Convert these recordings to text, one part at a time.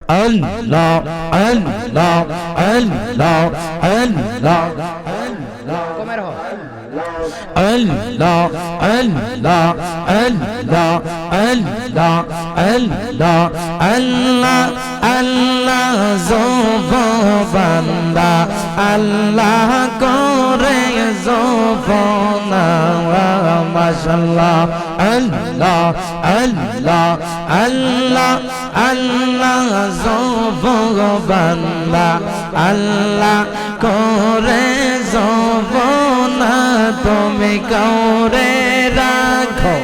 আল্লাহ আল্লাহ আল্লাহ আল্লাহ কমের হ আল্লাহ আল্লাহ আল্লাহ আল্লাহ আল্লাহ আল্লাহ আল্লাহ জবান্দা আল্লাহ করে জবানা মাশাআল্লাহ আল্লাহ আল্লাহ আল্লাহ আল্লাহ জবান্দা আল্লাহ করে জবানা তুমি কাউরে রাখো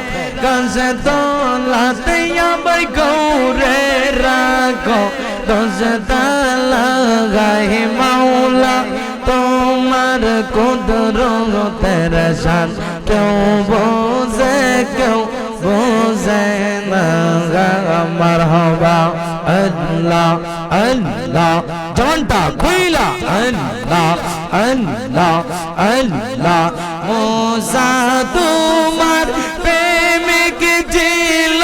কাছে তোলাতে আবার কাউরে রাখো দোষে তালা গায়ে মাওলা তোমার কুদরতের শান কেউ বোঝে না মারহাবা আল্লাহ আল্লাহ জনটা কইলা আল্লাহ আল্লাহ আল্লাহ মুসা তোমার প্রেমিক ছিল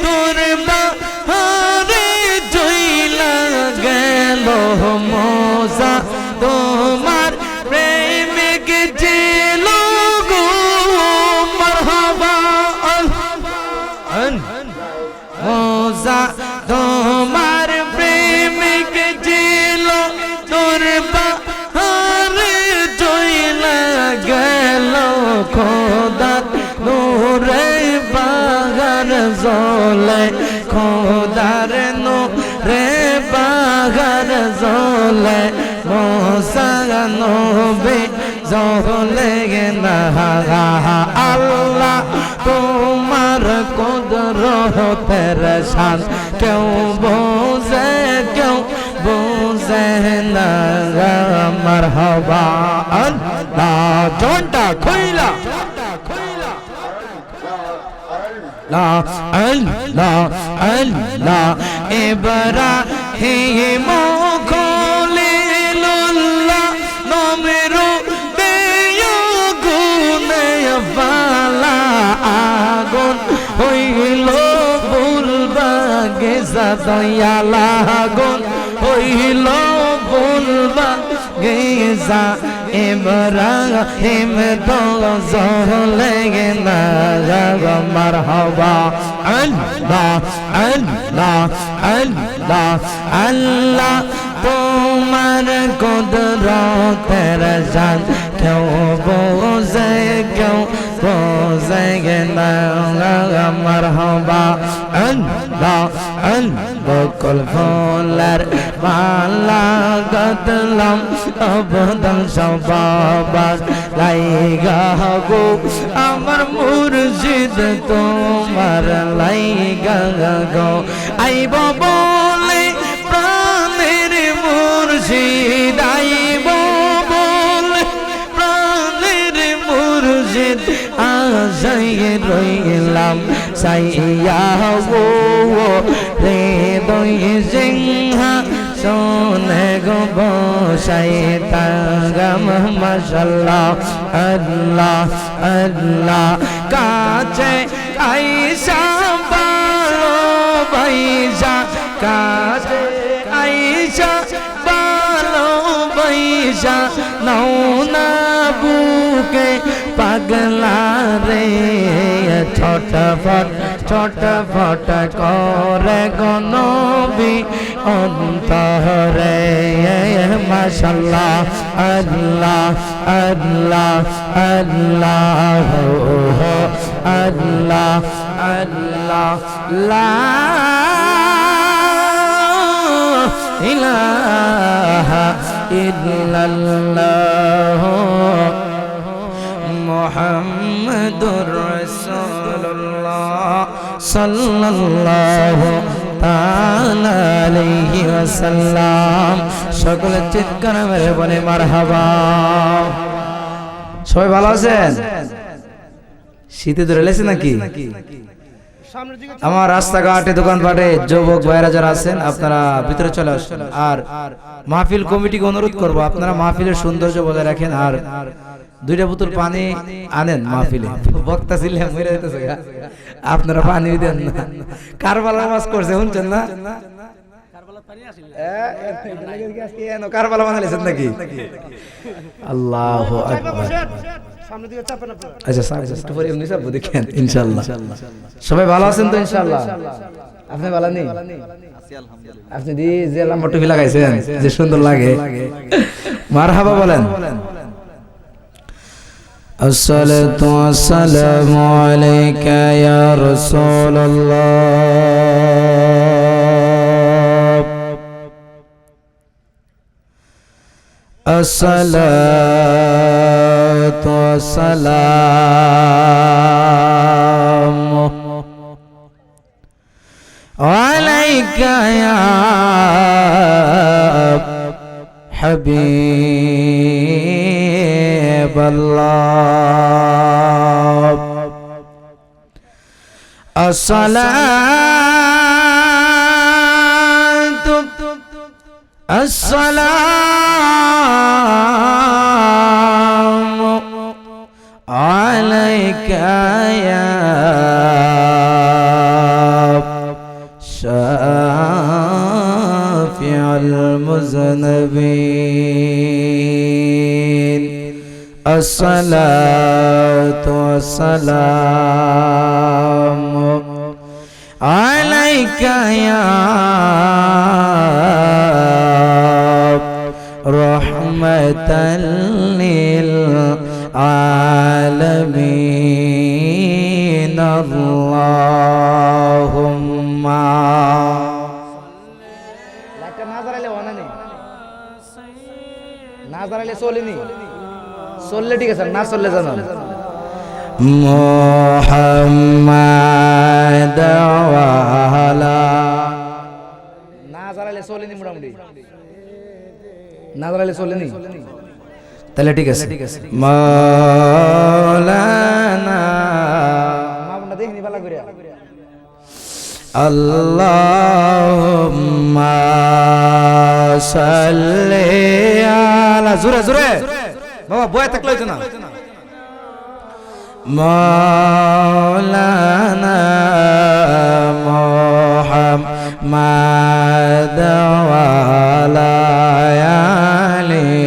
তোর বাহারে জইলা গেল মুসা তোমার প্রেমিক ছিল গো মারহাবা মুসা তোমার প্রেমিক ছিল তোর বাহারে জইলা গেল খোদা নূরে বাগার জলে খোদার নূরে বাগার জলে মুসা নবী জলে না আল্লাহ তোমার কুদরতের শান কেউ বোঝে না মারহাবা আল্লাহ জনটা কইলা আল্লাহ আল্লাহ ইব্রাহিম খলিলুল্লাহ নমরু বেগুনে বালা আগুন হইল ফুলবাগে দয়ালা আগুন হইল ফুলবাগে ইব্রাহিম তো জলে না মারহাবা আল্লাহ আল্লাহ আল্লাহ আল্লাহ তোমার কুদরতের শান কেউ বোঝে না মারহাবা আল্লাহ বকুল ফুলের মালা গদলাম অবদম সবাবাস লাইগা গো আমার মুর্শিদ তোমার লাইগা গো আইব বলে প্রাণের মুর্শিদ আইব বলে প্রাণের মুর্শিদ আশায় রইলাম সাইয়া গো রে দই সিংহা সোনে গো বসাই তাগাম মাশাআল্লাহ আল্লাহ আল্লাহ কাছে আইসা ভালো বাইসা কাছে আইসা ভালো বাইসা নাও না বুকে পাগলা রে ছটফট করে গনবি অন্তরে মাশাআল্লাহ আল্লাহ আল্লাহ আল্লাহ আল্লাহ আল্লাহ লা ইলাহা ইল্লাল্লাহ মুহাম্মাদুর রাসূলুল্লাহ সাল্লাল্লাহু তাআলা আলাইহি ওয়াসাল্লাম। সকলে চিৎকার মেরে বলে মারহাবা। সবাই ভালো আছেন? শীতে ধরে লেছে নাকি? আমার রাস্তাঘাটে দোকানপাটে যুবক ভাইরা যারা আছেন আপনারা ভিতরে চলে আসুন। আর মাহফিল কমিটিকে অনুরোধ করব আপনারা মাহফিলের সৌন্দর্য বজায় রাখেন আর দুইটা বোতল পানি আনেন মাহফিলে। বক্তা ছিলেন মরে যেতেছে, আপনারা পানি দেন না। কারবালার ওয়াজ করছে শুনছেন না? কারবালা বানাইছেন নাকি? আল্লাহু আকবার। আচ্ছা স্যার একটু পরে এমনি সব দেখেন ইনশাআল্লাহ। সবাই ভালো আছেন তো ইনশাআল্লাহ? আপনি ভালো নেই? আপনি দি যে লম্বা টুপি লাগাইছেন যে সুন্দর লাগে, মারহাবা বলেন। আসসালাতু ওয়াসসালামু আলাইকা ইয়া রাসূলুল্লাহ। আসসালাতু ওয়াসসালামু আলাইকা ইয়া হাবিবাল্লাহ। আসসালামু আলাইকা ইয়া শাফিউল মুযনিবিন। আসসালাতু ওয়াসসালামু আলাইকা ইয়া রাহমাতাল লিল আলামিন। আল্লাহুম্মা লাইটটা না জ্বালাইলে ওনা নেই, না জ্বালাইলে চলেনি, চললে ঠিক আছে, না চললে জানো। মুহাম্মাদ ওয়া আলা, না জ্বালাইলে চলেনি, মোটামুটি না জ্বালাইলে চলেনি, তাহলে ঠিক আছে। মাওলানা মামুনা দেখনি ভালো করে। আল্লাহুম্মা সাল্লি আলা, জোরে জোরে বাবা, বয় থাকলে হইতো না। মাওলানা মুহাম্মাদ ওয়া আলা আলিহি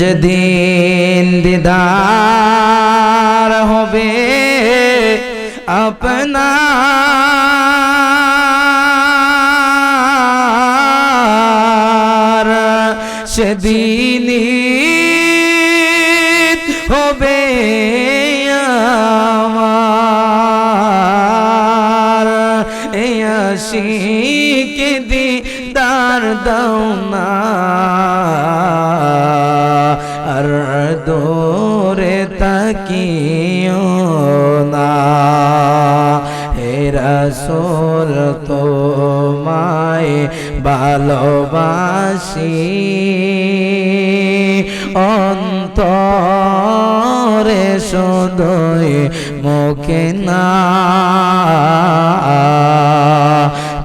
যেদিন দিদার হবে আপনার, সেদিনই হবে আমার। এই আশিক দিদার দাও না, আর দূরে তাকিও না। হে রাসূল তোমায় ভালোবাসি, অন্তরে শুধুই মুখে না।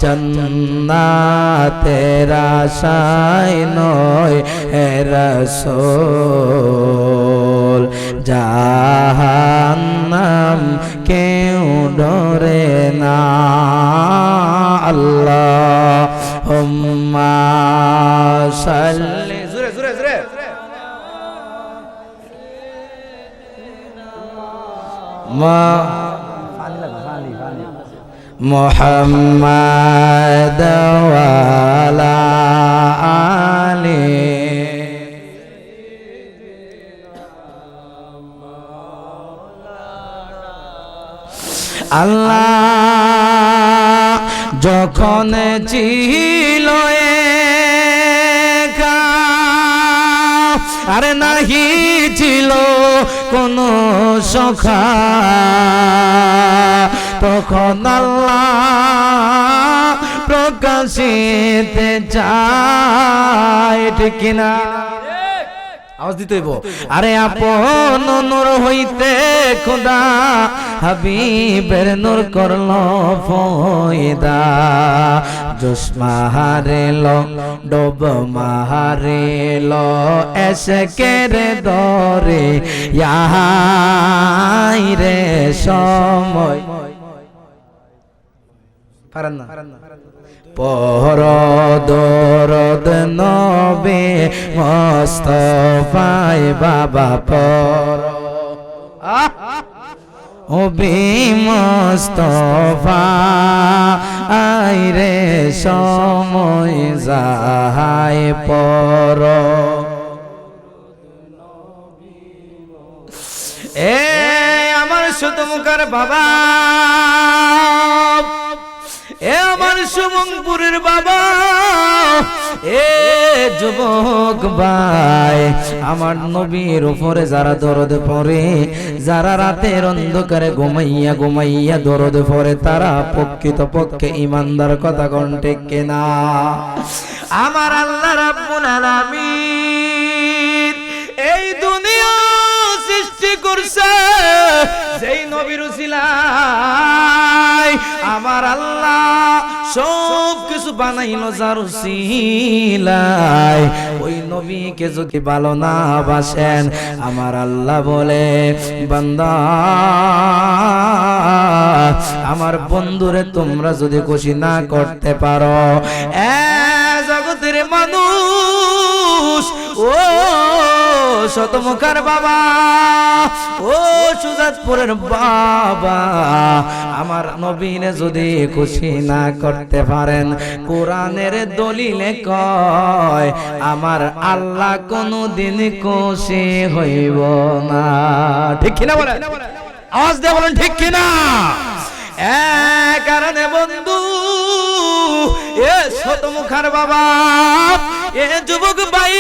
জান্নাতের আশায় নয় হে রাসূল, জাহান্নাম কেউ ডরে না। আল্লাহুম্মা সাল্লি, জোরে জোরে জোরে, মুহাম্মাদ ওয়া আলা আলিহি। আল্লাহ যখন ছিল একা, আরে নাহি ছিল কোনো সখা, তখন আল্লাহ প্রকাশিতে চায়, ঠিক কিনা? আওয়াজ দিতে হইব। আরে আপন নূর হইতে খোদা হাবিবের নূর করলো ফয়দা, জোশ মাহারেলো ডোব মাহারেলো এশকের দরে ইয়াই রে সময় পারেন না পর দরদ নবে মুস্তাফায় বাবা পর ও বি মুস্তাফা আই রে সময় যায় পর এ আমার শুধু মুখার বাবা, এ আমার সুমনপুরের বাবা, এ যুবক ভাই, আমার নবীর উপরে যারা দরদ পড়ে, যারা রাতের অন্ধকারে ঘুমাইয়া ঘুমাইয়া দরদ পড়ে, তারা প্রকৃত পক্ষে ইমানদার কথা কোন ঠিক কিনা? আমার আল্লাহ রাব্বুল আলামিন এই দুনিয়া সৃষ্টি করছে যেই নবীর উসিলায়, আমার আল্লাহ সব কিছু বানাইলো যার উসিলায়। ওই নবীকে যদি ভালো না বাসেন, আমার আল্লাহ বলে বান্দা আমার বন্ধুরে তোমরা যদি খুশি না করতে পারো, জগতের মানুষ, ও শতমুখার বাবা, ও সুজাতপুরের বাবা, আমার নবীনে যদি খুশি না করতে পারেন, কোরআনের দলিলে কয় আমার আল্লাহ কোনদিন খুশি হইব না। ঠিক কিনা বলেন? আওয়াজ দিয়ে বলেন ঠিক কিনা? কারণে বন্ধু, এ শতমুখার বাবা, এ যুবক ভাই,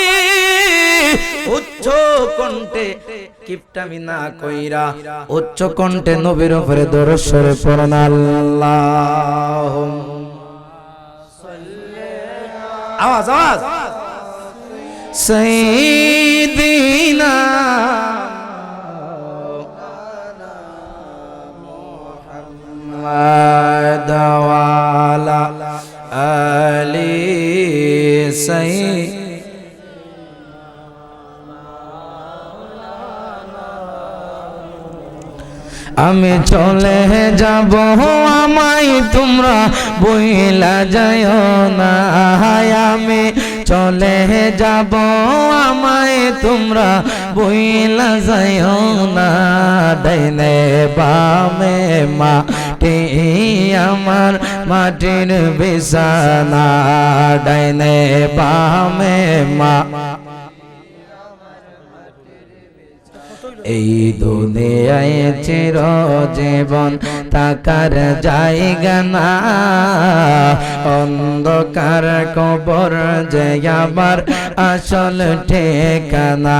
উচ্চ কণ্ঠে কিপটামি না কইরা উচ্চ কণ্ঠে নবীর উপরে দরুদ শরীফ পড়ুন। আল্লাহুম্মা আওয়াজ আওয়াজ সাইয়্যিদিনা মুহাম্মাদ ওয়া আলা আলি সাইয়্যিদ। আমি চলে যাব, আমায় তোমরা বইলা যাইও না, আমি চলে যাব, আমায় তোমরা বইলা যাইও না, ডাইনে বামে মাটি আমার মাটির বিছানা, ডাইনে বামে এই দুনিয়ায় চিরজীবন থাকার জায়গা না, অন্ধকার কবর যে আমার আসল ঠিকানা,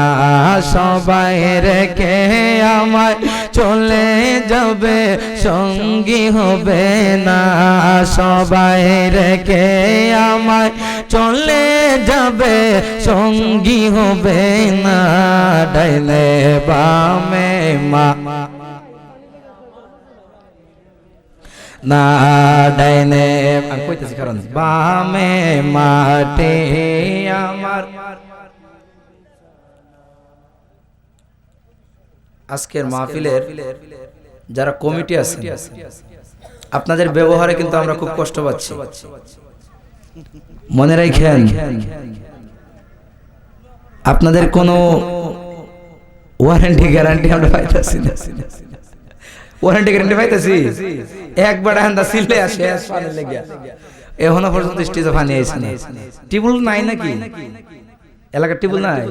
সবাই রেখে আমায় চলে যাবে সঙ্গী হবে না, সবাই রেখে আমায় চলে যাবে সঙ্গী হবে না, ডাইনে বামে না, ডাইনে আমি কইতেছি কারণ বামে মাটি আমার। আজকের মাহফিলের যারা কমিটি আছে, আপনাদের ব্যবহারে কিন্তু আমরা খুব কষ্ট পাচ্ছি, মনে রাখেন। আপনাদের কোনো ওয়ারেন্টি গ্যারান্টি আমরা পাইতেছি না, ওয়ারেন্টি গ্যারান্টি পাইতেছি, একবার হান্দা সিলে আসে পানি লেগে এখনো পর্যন্ত স্টেজে পানি আইছে না। টিবুল নাই নাকি এলাকার? টিবুল নাই?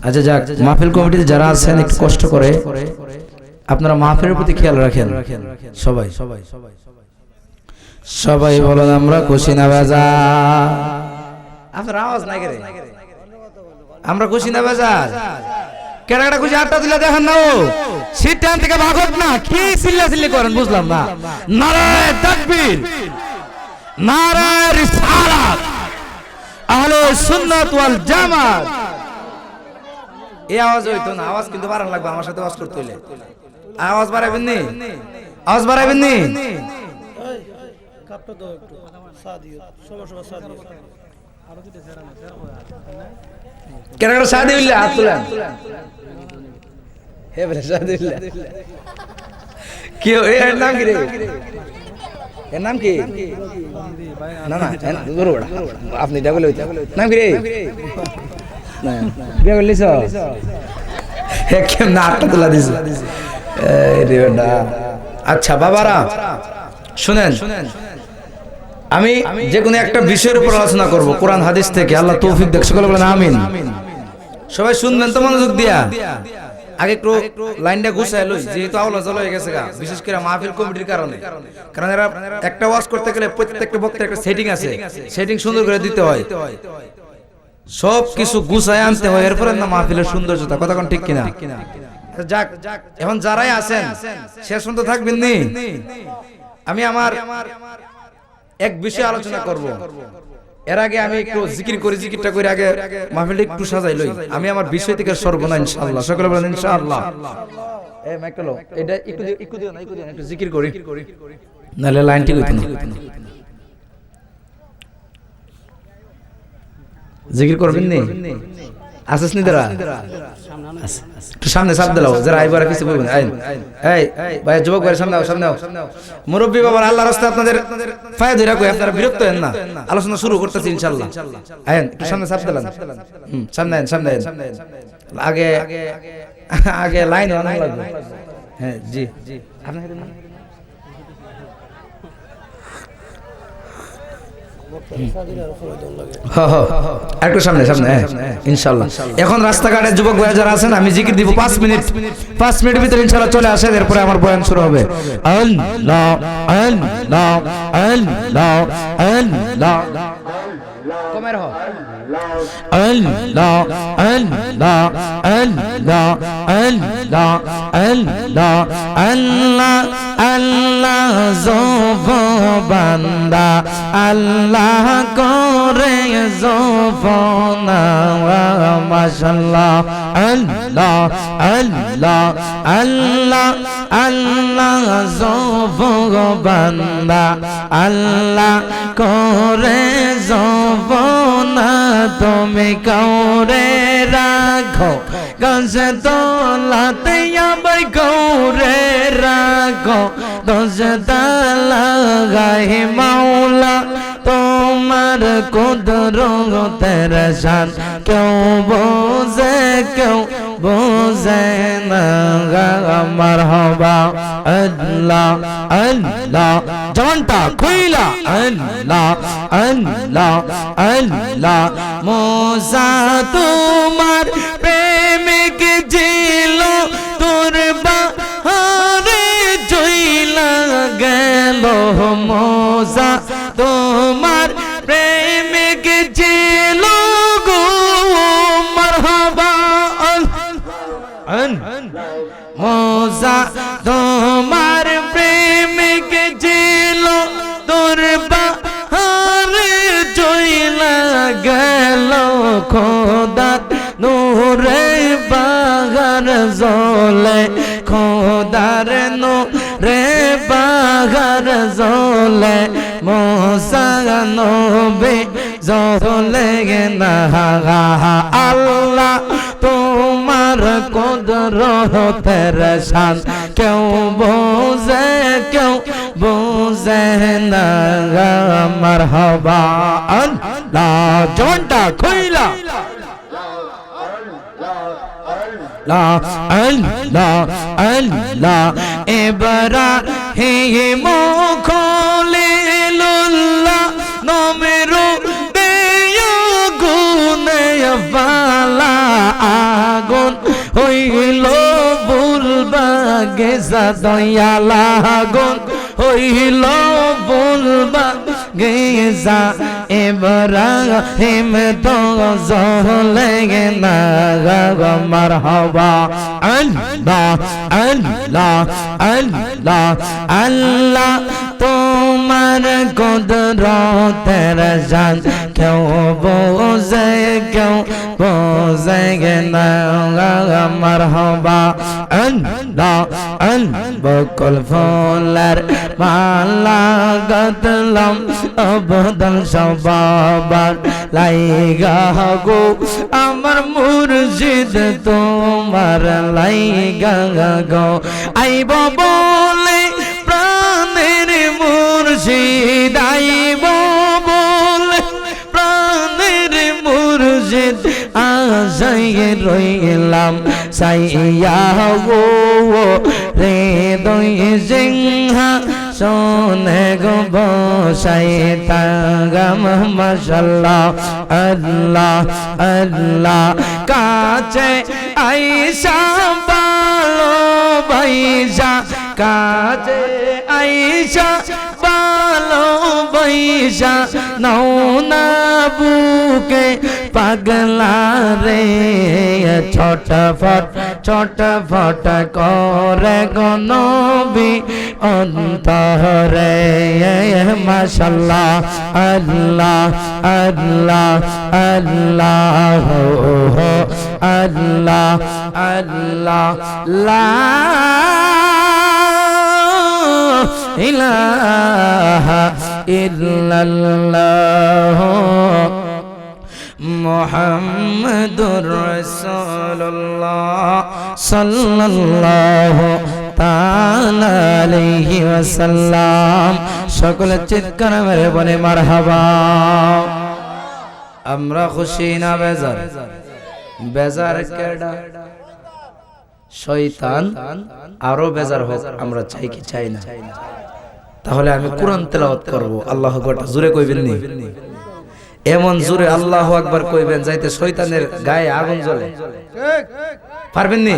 আচ্ছা যাক, মাহফিল কমিটিতে যারা আছেন একটু কষ্ট করে আপনারা মাহফিলের প্রতি খেয়াল রাখেন। সবাই সবাই সবাই সবাই বলেন আমরা খুশি না বাজার? আপনার আওয়াজ নাই করে আমরা খুশি না বাজার? কেডা খুশি? হাতটা দিলে দেখেন না, ও সিটটান থেকে ভাগত না, কি চিল্লাচিল্লি করেন বুঝলাম না। নারায়ে তাকবীর, নারায়ে রিসালাত, আহলে সুন্নাত ওয়াল জামাত। এই আওয়াজ হইতো না, আওয়াজ কিন্তু বাড়ানো লাগবে, আমার সাথে ওয়াজ করতে হইলে আওয়াজ বাড়াবেন নি, আওয়াজ বাড়াবেন নি। কেন কেন সাদি হইলে হাত তুলেন, হে বলে সাদি হইলে কি এর নাম কি রে, এর নাম কি? না না গরু বড়া আপনি এটা বলে নাম কি রে? না বিয়ে করলিস হে কেন নাটটা তুলা দিছ রে বেটা। আচ্ছা বাবারা শুনেন, আমি যে কোনো একটা বিষয়ের উপর আলোচনা করব কোরআন হাদিস থেকে, আল্লাহ তৌফিক দেখ, সকলে বলেন আমিন। সবাই শুনবেন তো মনোযোগ দিয়া। আগে একটু লাইনটা গুছাই লই, যেহেতু আওলা জল হয়ে গেছে গা, বিশেষ করে মাহফিল কমিটির কারণে। কারণ এরা একটা ওয়াজ করতে গেলে প্রত্যেকটা বক্তার একটা সেটিং আছে, সেটিং সুন্দর করে দিতে হয়, সব কিছু গুছায় আনতে হয়, এরপরে না মাহফিলের সৌন্দর্যতা। কথা কোন ঠিক কিনা? যাক, এখন যারাই আছেন শেষ পর্যন্ত থাকবেন নি। আমি আমার এক বিষয়ে আলোচনা করব, এর আগে আমি একটু জিকির করি, জিকিরটা করে আগে মাহফিলটা একটু সাজাই লই। আমি আমার বিষয় থেকে সরব না ইনশাআল্লাহ, সকলে বলেন ইনশাআল্লাহ। এই মাইকলো এটা একটু দিও না, একটু জিকির করি, নালে লাইন ঠিক হইতো না। জিকির করবেন নি? আসেস নি দাঁড়া, একটু সামনে চাপ দিলাও, যারা আইবার পিছিয়ে বলবেন। এই ভাই যুবক ভাই সামনে সামনে মুরব্বী বাবার আল্লাহর রাস্তায় আপনাদের পায়ে ধরে রাখো, আপনারা বিরক্ত হেন না, আলোচনা শুরু করতেছি ইনশাআল্লাহ। আইন একটু সামনে চাপ দিলাম, সামনে আইন, সামনে আইন, আগে আগে লাইন অনেক লাগবে। হ্যাঁ জি আপনি একটু সামনে সামনে ইনশাআল্লাহ। এখন রাস্তাঘাটে যুবক ভাই যারা আছেন, আমি জিকির দিব 5 মিনিট, 5 মিনিটের ভিতরে ইনশাআল্লাহ চলে আসেন, এরপরে আমার বয়ান শুরু হবে। আল্লাহ আল্লাহ আল্লাহ আল্লাহ কমের হ আল্লাহ আল্লাহ আল্লাহ আল্লাহ আল্লাহ আল্লাহ আল্লাহ জব বান্দা আল্লাহ করে জফনা মাশাআল্লাহ আল্লাহ আল্লাহ আল্লাহ আল্লাহ জব বান্দা আল্লাহ করে জফনা তুমি কাউরে রাখো গাছে তোলাতে আবার কাউরে রাখো দোষে তালা গায়ে মাওলা তোমার কুদরতের শান কেউ বোঝে না মারহাবা আল্লাহ আল্লাহ জবানটা খুইলা আল্লাহ আল্লাহ আল্লাহ মুসা তোমার প্রেমিক ছিল তোর বাহারে চইলা গেল মুসা তোমার প্রেমিক ছিল গো মারহাবা মুসা তোমার প্রেমিক ছিল তোর বাহারে চইলা গেল খোদার নূরে বাগান জ্বলে খোদার নূরে বাগান জ্বলে মুসা নবী জ্বলে না আল্লাহ তোমার কুদরতের শান কেউ বোঝে না মারহাবা আল্লাহ জোনটা খুইলা আল্লাহ আল্লাহ ইব্রাহিম খলিলুল্লাহ নমেরু দেয় গুনে বালা আগুন হইল বুলবা গেসা দয়ালা আগুন হইল বুলবা গেসা ইব্রাহিম তো জ্বলে না মারহাবা আল্লাহ আল্লাহ আল্লাহ আল্লাহ তোমার তোমার কুদরতের শান কেউ বোঝে না মারহাবা আল্লাহ বকুল ফুলের মালা গাঁথলাম অবদল সবার লাইগা গো আমার মুর্শিদ তোমার লাইগা গো আইব বলে প্রাণের মুর্শিদ আইব বলে প্রাণের মুর্শিদ আশায় রইলাম সাইয়া গো রে দই সিংহা সোনে গো বসাই তাগাম মাশাল্লাহ আল্লাহ আল্লাহ কাছে আইসা ভালো বাইসা কাছে আইসা ভালো বাইসা নাও না বুকে পাগলা রে ছটফট করে গনবি অন্তরে মাশাল্লাহ আল্লাহ আল্লাহ আল্লাহ আল্লাহ আল্লাহ লা ইলাহা ইল্লাল্লাহ মুহাম্মাদুর রাসূলুল্লাহ সাল্লাল্লাহু তাআলা আলাইহি ওয়াসাল্লাম সকলে চিৎকার মেরে বলে মারহাবা আমরা খুশি না বেজার বেজার কেডা শয়তান আরো বেজার হোক আমরা চাই কি চাই না তাহলে আমি কোরআন তেলাওয়াত করব আল্লাহু আকবার জোরে কইবেন নি এমন জোরে আল্লাহু আকবার কইবেন যাইতে শয়তানের গায়ে আগুন জ্বলে পারবেন নি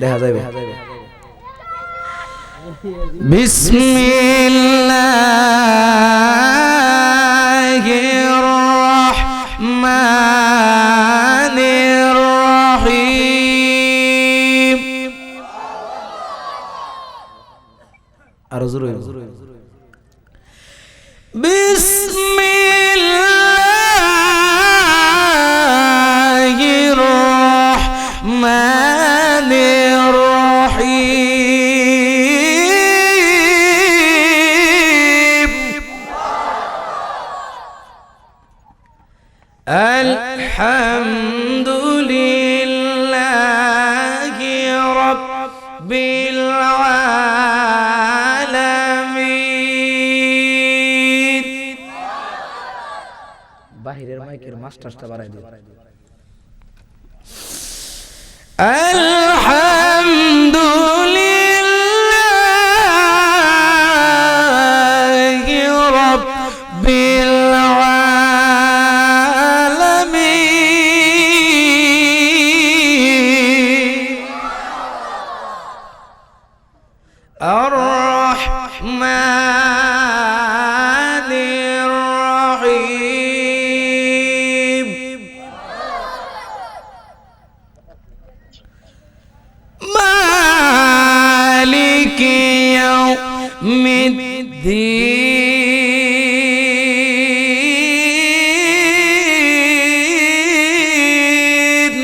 দেখা যাবে বিসমিল্লাহির রহমানির রহিম আর জোরে বিসমিল্লাহির রহমানির রহিম আলহামদুলিল্লাহি রাব্বিল আলামিন বাহিরের মাইকের মাস্টারটা বাড়াই দিও আলহামদুলিল্লাহি রাব্বিল আলামিন আর রহমানির রহিম মালিকি ইয়াউমিদ্দিন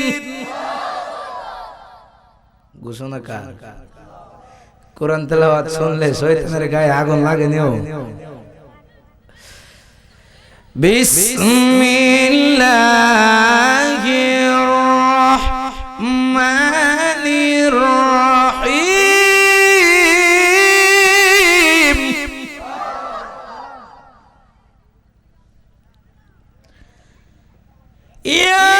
ঘোষণা কার কোরআন তেলাওয়াত শুনলে শয়তানের গায়ে আগুন লাগে নিও বিসমিল্লাহির রহমানির রহিম ইয়া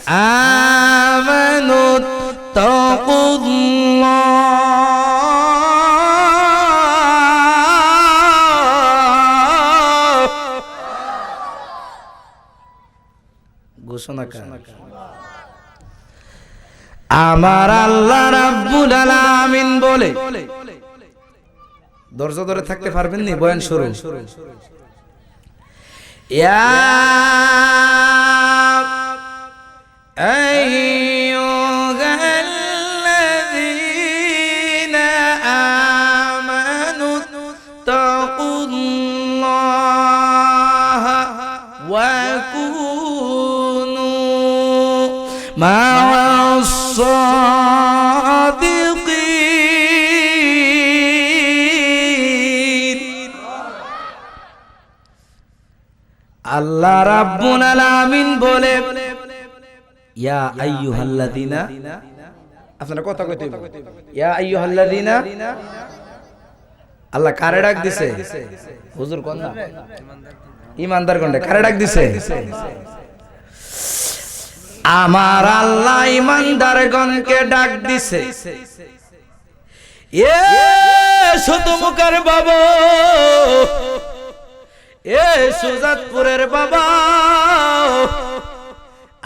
آمنوا اتقوا الله ঘোষণা কর আমার আল্লাহ রাব্বুল আলামিন বলে ধৈর্য ধরে থাকতে পারবেন নি বয়ান শুরু ইয়া আইয়ুহাল্লাযীনা আমানু তাকুল্লাহা ওয়া কুনু মা'আস সাদিকিন। আল্লাহ রাব্বুল আলামিন বলে ইয়া আইয়ুহাল্লাযীনা, আপনারা কথা কইতে ইয়া আইয়ুহাল্লাযীনা, আল্লাহ কারে ডাক দিছে? হুজুর কোন না ঈমানদার কোনটা কারে ডাক দিছে? আমার আল্লাহ ঈমানদারগণকে ডাক দিছে। এ শতমুখার বাবা, এ সুজাতপুরের বাবা,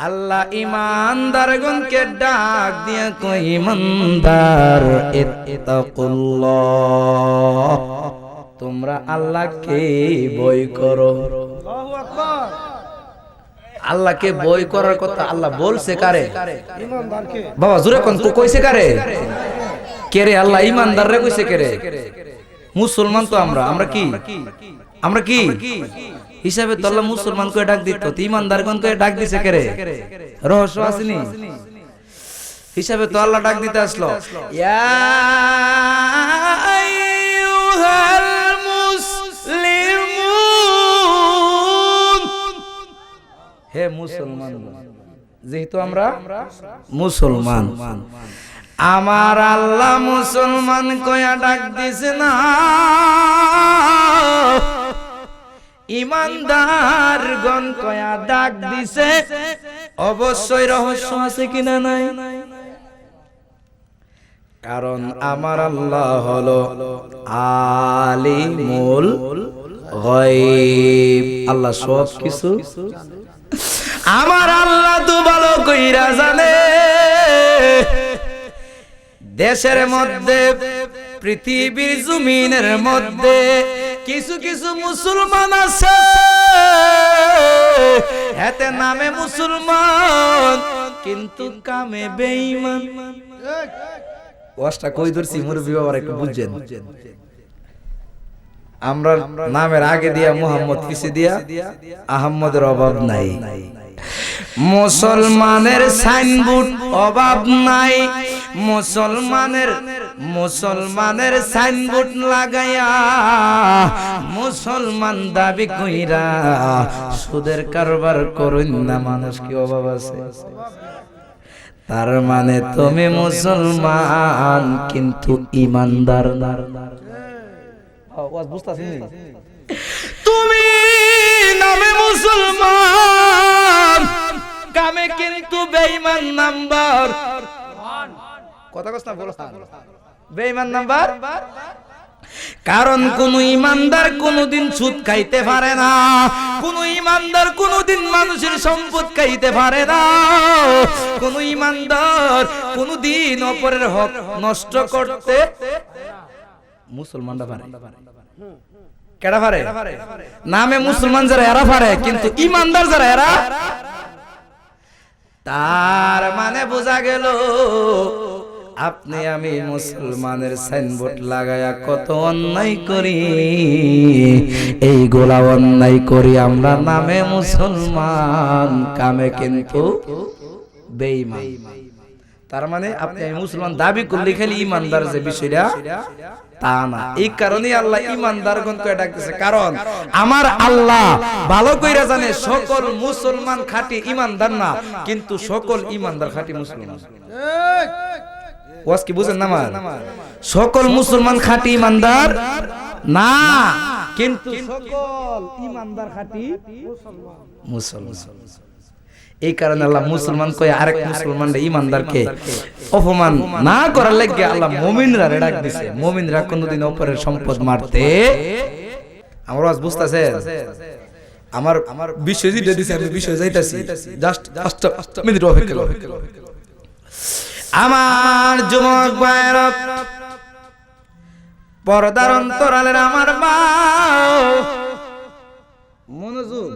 আল্লাহ ঈমানদারগণকে ডাক দিয়া কই ঈমানদার ইত্তাকুল্লাহ, তোমরা আল্লাহকে ভয় করো। আল্লাহু আকবার। আল্লাহকে ভয় করার কথা আল্লাহ বলছে কারে? ঈমানদারকে। বাবা জোরে কোন কইছে কারে? কে রে? আল্লাহ ঈমানদাররে কইছে কে রে? মুসলমান তো আমরা, আমরা কি? আমরা কি হিসাবে তো আল্লাহ মুসলমান কয়ে ডাক দিত, ঈমানদার কোন কয়ে ডাক দিছে কে রে? রহস্য আসেনি হিসাবে তো আল্লাহ ডাক দিতে আসলো। ইয়া আইয়ুহাল মুসলিমুন, হে মুসলমান, যেহেতু আমরা মুসলমান, আমার আল্লাহ মুসলমান কয়া ডাক দিছে না, ঈমানদারগণ কয়া ডাক দিছে। অবশ্যই রহস্য আছে কিনা নাই? কারণ আমার আল্লাহ হলো আলিমুল গায়ব, আল্লাহ সব কিছু, আমার আল্লাহ তো ভালো কইরা জানে দেশের মধ্যে, পৃথিবীর জমিনের মধ্যে কিছু কিছু মুসলমান আছে, হাতে নামে মুসলমান কিন্তু কামে বেঈমান। ওয়াজটা কই ধরছি মুরব্বি বাবার একটু বুঝেন। আমরা নামের আগে দিয়া মুহাম্মদ, পিছে দিয়া আহমদের অভাব নাই, মুসলমানের সাইনবোর্ড অভাব নাই, মুসলমানের সাইনবোর্ড লাগাইয়া মুসলমান দাবি কইরা সুদের কারবার করুন না, মানুষ কি অভাব আছে? তার মানে তুমি মুসলমান কিন্তু ঈমানদার না। তুমি নামে মুসলমান, কামে কিন্তু বেঈমান নাম্বার। কথা কস না, বলো বেঈমান নাম্বার। কারণ কোন ঈমানদার কোনদিন সুদ খাইতে পারে না, কোন ঈমানদার কোনদিন মানুষের সম্পদ খাইতে পারে না, কোন ঈমানদার কোনদিন অপরের হক নষ্ট করতে মুসলমানরা পারে। কেডা পারে? নামে মুসলমান যারা এরা পারে, কিন্তু ঈমানদার যারা এরা। তার মানে বোঝা গেল আপনি আমি মুসলমানের সাইনবোর্ড লাগায়া কত অন্যায় করি, এইগুলা অন্যায় করি আমরা নামে মুসলমান, কামে কিন্তু বেঈমান। তার মানে আপনি মুসলমান দাবি করলে খালি ঈমানদার যে বিষয়টা তা না। এই কারণে আল্লাহ ঈমানদারগণকে ডাকতেছে, কারণ আমার আল্লাহ ভালো কইরা জানে সকল মুসলমান খাঁটি ঈমানদার না, কিন্তু সকল ঈমানদার খাঁটি মুসলমান। ওয়াজ কি বুঝেন না? সকল মুসলমান খাঁটি ঈমানদার না, কিন্তু সকল ঈমানদার খাঁটি মুসলমান। এই কারণে আল্লাহ মুসলমান কই আরেক মুসলমানরা ঈমানদারকে অপমান না করার লাগি আল্লাহ মুমিনরা ডাক দিছে। মুমিনরা কোনদিন অপরের সম্পদ মারতে, আমরা আজ বুঝতাছেন আমার বিষয় যেটা দিছে আমি বিষয় যাইতাছি, জাস্ট 5 মিনিট অপেক্ষা করো। আমার যুবক ভাইরা, পর্দার অন্তরালের আমার মা, মনোযোগ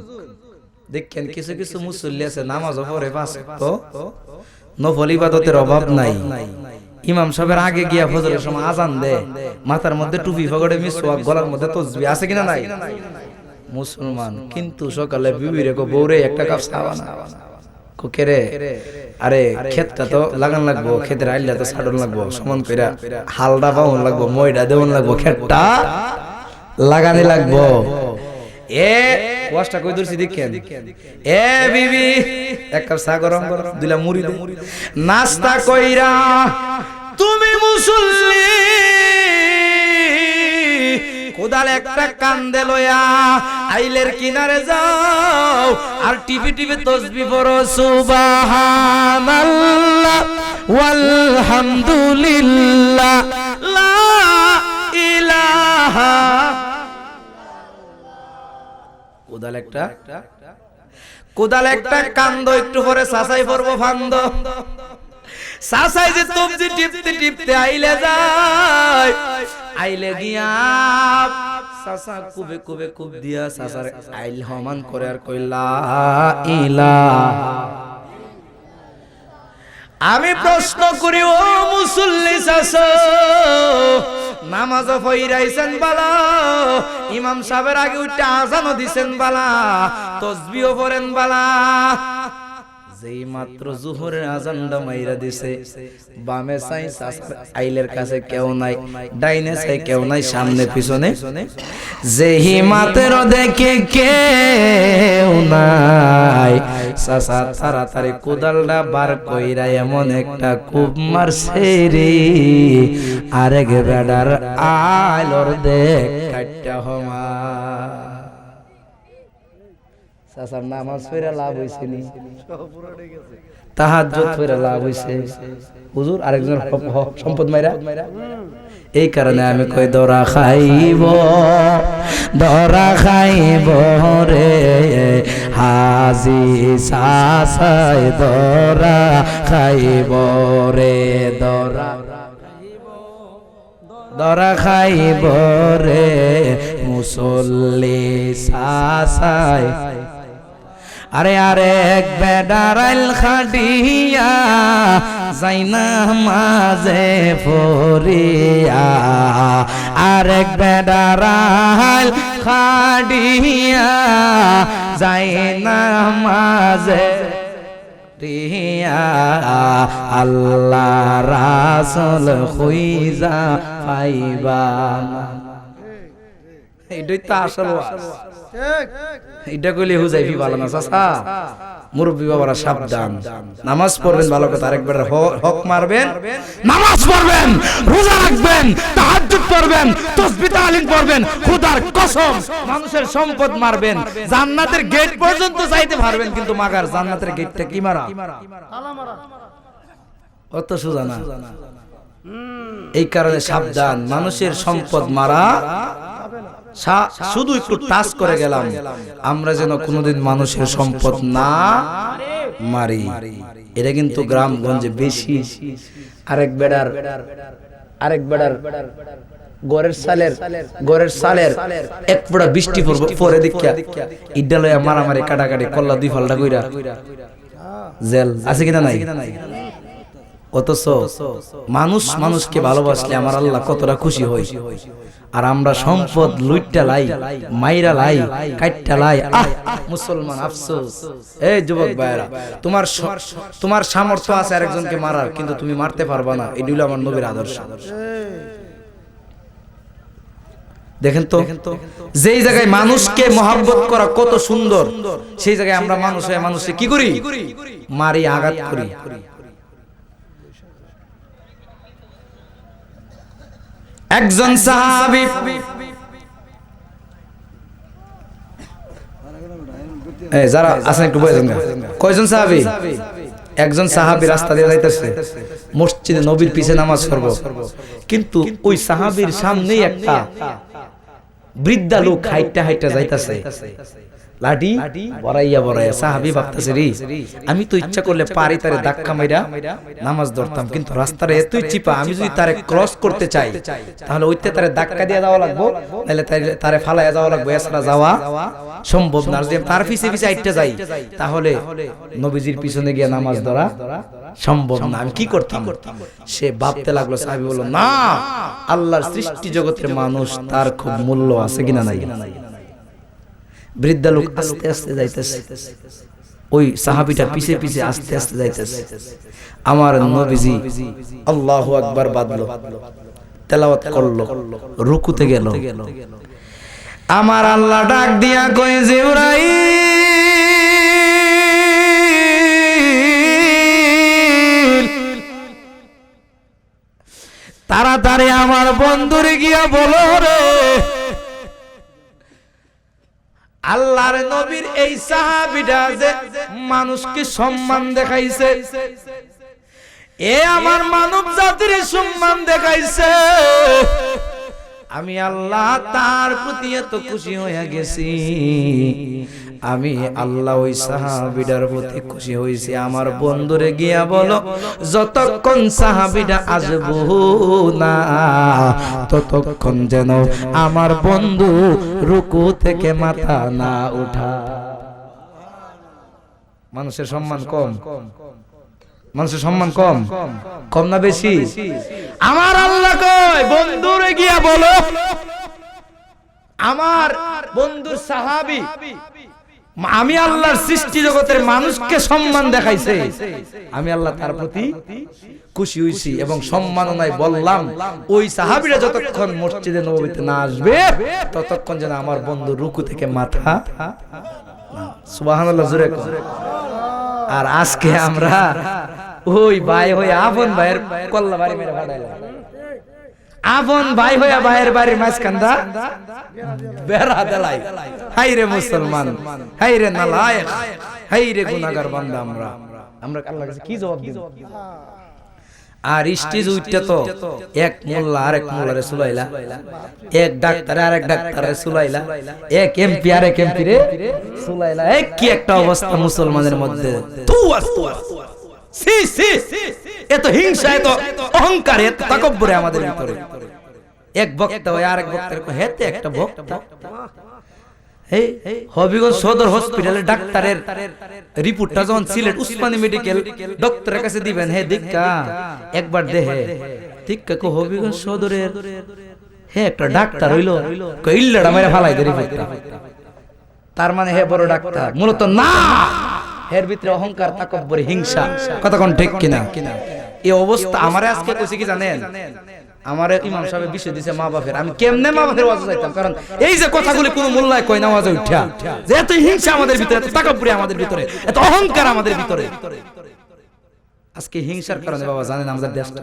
দেখেন কিছু কিছু মুসল্লি আছে নামাজও পড়ে পাঁচ ওয়াক্ত, নফল ইবাদতের অভাব নাই। ইমাম সাহেবের আগে গিয়া ফজরের সময় আজান দেয়, মাথার মধ্যে টুপি পকেটে মিসওয়াক, গলার মধ্যে তাসবিহ আছে কিনা নাই? মুসলমান কিন্তু সকালে বিবিরে কো বউরে একটা কাপ চা বানা, কোকে রে আরে ক্ষেতটা তো লাগান লাগবো, ক্ষেতের আইলটা তো ছাড়ন লাগবো, সমান কইরা হালটা পাউন লাগবো, ময়দা দেওন লাগবো, ক্ষেতটা লাগানি লাগবো। এ ওয়াজটা কই দূরছি দেখেন, এ বিবি এক কাপ চা গরম করো, দুইলা মুড়ি দে, নাস্তা কইরা তুমি মুসল্লি কোদাল একটা কান্দে লয়া আইলের কিনারে যাও আর টিপি টিপি তাসবিহ পড়ো, সুবহানাল্লাহ ওয়ালহামদুলিল্লাহ লা ইলাহা। কোদাল একটা কান্দ, একটু পরে সাসাই পড়বো ফান্দ, সাসাই যে তবজি টিপতে টিপতে আইলে যায়, আইলে গিয়া সাসা কুবে কুবে কুব দিয়া সাসার আইল হমান করে আর কইলা ইলাহা। আমি প্রশ্ন করি ও মুসল্লি সাসা, নামাজ পড়াইছেন বালা, ইমাম সাহেবের আগে উঠে আজানও দিছেন বালা, তাসবিহ পড়েন বালা, যেই মাত্র যোহরের আজানটা মাইরা দিছে, বামে চাই আইলের কাছে কেউ নাই, ডাইনে চাই কেউ নাই, সামনে পিছনে যেই মাত্র দেখে কেউ নাই, চাচা তাড়াতাড়ি কোদালটা বার কইরা এমন একটা কূপ মারছে রে, আরেক বেডার আইলর দেখ কাটটা হমা। চাচার নামাজ পড়া লাভ হইছে নি, তাহাজ্জুদ পড়া লাভ হইছে, হুজুর আরেকজন সম্পদ মাইরা। এই কারণে আমি কই দরা খাইব রে হাজি চাচাই, দরা খাইব রে, দরা খাইব রে মুসল্লি চাচাই। আরে আরেক বেডারাইল খাটিয়া যাইনা মাঝে ফরিয়া, আরেক বেডারাইল খাটিয়া যাইনা মাঝে রিয়া, আল্লাহ রাসূল খুইজা পাইবা না। এইটাই তো আসল ওয়াজ, এটা কইলে হুজাইফি ভালো না চাচা, মুরব্বি বাবারা সাবধান, নামাজ পড়বেন ভালো কথা, আরেকবার হক মারবেন, নামাজ পড়বেন, রোজা রাখবেন, তাহাজ্জুদ পড়বেন, তাসবিহ তাহলিল পড়বেন, খোদার কসম মানুষের সম্পদ মারবেন, জান্নাতের গেট পর্যন্ত যাইতে পারবেন, কিন্তু মাগার জান্নাতের গেটটা কি মারা, তালা মারা, অত সোজা না। এই কারণে সাবধান, মানুষের সম্পদ মারা শুধু একটু টাচ করে গেলাম, আমরা যেন কোনোদিন মানুষের সম্পদ না মারি। এটা কিন্তু গ্রামগঞ্জে বেশি। আরেক বেড়ার গড়ের সালের এক ফোঁটা বৃষ্টি পরে দীক্ষা ইডালয়া মারামারি কাটাকাটি কল্লা দুই ফালটা কইরা জেল আছে কিনা নাই। অথচ মানুষ মানুষকে ভালোবাসলে আমার আল্লাহ কতটা খুশি হয়, আর আমরা সম্পদ লুইট্টা লাই, মাইরা লাই, কাইট্টা লাই। মুসলমান আফসোস। এই যুবক ভাইরা, তোমার সামর্থ্য আছে আরেকজনকে মারার, কিন্তু তুমি মারতে পারবা না। এটি হলো আমার নবীর আদর্শ। দেখেন তো, যেই জায়গায় মানুষকে মহব্বত করা কত সুন্দর, সেই জায়গায় আমরা মানুষ হয়ে মানুষকে কি করি? মারি, আঘাত করি। একজন সাহাবী যারা আছেন একটু বলেন, কয়জন সাহাবী? একজন সাহাবী রাস্তা দিয়ে যাইতেছে, মসজিদে নবীর পিছে নামাজ পড়ব, কিন্তু ওই সাহাবীর সামনেই একটা বৃদ্ধা লোক হাইটা হাইটা যাইতেছে। লাঠি বড়াইয়া বড়াইয়া সাহাবী ভাবতেছে রে আমি তো ইচ্ছা করলে পারি তারে ধাক্কা মাইরা নামাজ ধরতাম, কিন্তু রাস্তার এতই চিপা, আমি যদি তারে ক্রস করতে চাই তাহলে ওইতে তারে ধাক্কা দিয়ে যাওয়া লাগবো, নাহলে তারে ফালাইয়া যাওয়া লাগবো, এছাড়া যাওয়া সম্ভব না। যদি তার পিছে পিছে আইটটা যাই তাহলে নবীজির পিছনে গিয়ে নামাজ ধরা সম্ভব না, আমি কি করতাম? সে ভাবতে লাগলো। সাহাবী বলল না, আল্লাহর সৃষ্টি জগতের মানুষ, তার খুব মূল্য আছে কিনা নাই। বৃদ্ধা লোক আস্তে আস্তে যাইতেছে, ওই সাহাবীটার পিছে পিছে আস্তে আস্তে যাইতেছে। আমার নবীজি আল্লাহু আকবার বাদলো, তেলাওয়াত করলো, রুকুতে গেল। আমার আল্লাহ ডাক দিয়া কয় জিবরাইল তাড়াতাড়ি আমার বন্ধুরে গিয়া বলো রে, আল্লাহর নবীর এই সাহাবীটা যে মানুষকে সম্মান দেখাইছে, এ আমার মানব জাতির সম্মান দেখাইছে, আমি আল্লাহ তার প্রতি এত খুশি হয়ে গেছি, আমি আল্লাহ ওই সাহাবীটার প্রতি খুশি হইছি। আমার বন্ধুরে গিয়া বলো যতক্ষণ সাহাবীটা আসবো না ততক্ষণ যেন আমার বন্ধু রুকু থেকে মাথা না উঠা। মানুষের সম্মান কম, মানুষের সম্মান কম, কম না বেশি? আমার আল্লাহ কয় বন্ধুরে গিয়া বলো আমার বন্ধুর সাহাবী আমি আল্লাহর সৃষ্টি জগতের মানুষকে সম্মান দেখাইছে, আমি আল্লাহ তার প্রতি খুশি হইছি এবং সম্মাননায় বললাম ওই সাহাবীরা যতক্ষণ মসজিদে নববীতে না আসবে ততক্ষণ যেন আমার বন্ধু রুকু থেকে মাথা। সুবহানাল্লাহ জোরে কর। আর আজকে আমরা ওই ভাই হয়ে আপন ভাইয়ের কল্লা বাড়ি মেরে ফাটাইলাম, আপন ভাই হইয়া ভাইয়ের বাড়ির মাঝখানটা বেড়া দেলাই। হাই রে মুসলমান, হাই রে নালায়েক, হাই রে গুনাহগার বান্দা। আমরা আল্লাহর কাছে কি জবাব দিব? আর স্টেজ উঠতে তো এক মোল্লা আরেক মোল্লারে সুলাইলা, এক ডাক্তার আরেক ডাক্তারে সুলাইলা, এক এমপি আরেক এমপি রে সুলাইলা। এক কি একটা অবস্থা মুসলমানের মধ্যে! সি সি এত হিংসা, এত অহংকার, এত তাকব্বুরে আমাদের ভিতরে। এক বক্তা হয় আরেক বক্তার হেতে একটা বক্তা। এই হবিগঞ্জ সদর হসপিটালের ডাক্তারের রিপোর্টটা যখন সিলেট উসমানী মেডিকেল ডক্টরের কাছে দিবেন, হে দীক্ষা একবার দেহে দীক্ষা কো হবিগঞ্জ সদরের হে একটা ডাক্তার হইলো, কইল্লাটা মেরে ফালাই দে রিপোর্টটা। তার মানে হে বড় ডাক্তার মূলত না, এর ভিতরে অহংকার, তাকব্বর, হিংসা। কথা কোন ঠিক কিনা? এই অবস্থা আমারে আজকে কইছে কি জানেন? আমারে ইমাম সাহেব বিষয় দিছে মা বাপের। আমি কেমনে মা বাপের ওয়াজ যাইতাম? কারণ এই যে কথাগুলি কোনো মূল্যায় কই না ওয়াজে উঠা, যে এত হিংসা আমাদের ভিতরে, এত তাকব্বুরি আমাদের ভিতরে, এত অহংকার আমাদের ভিতরে। আজকে হিংসার কারণে বাবা জানেন আমাদের দেশটা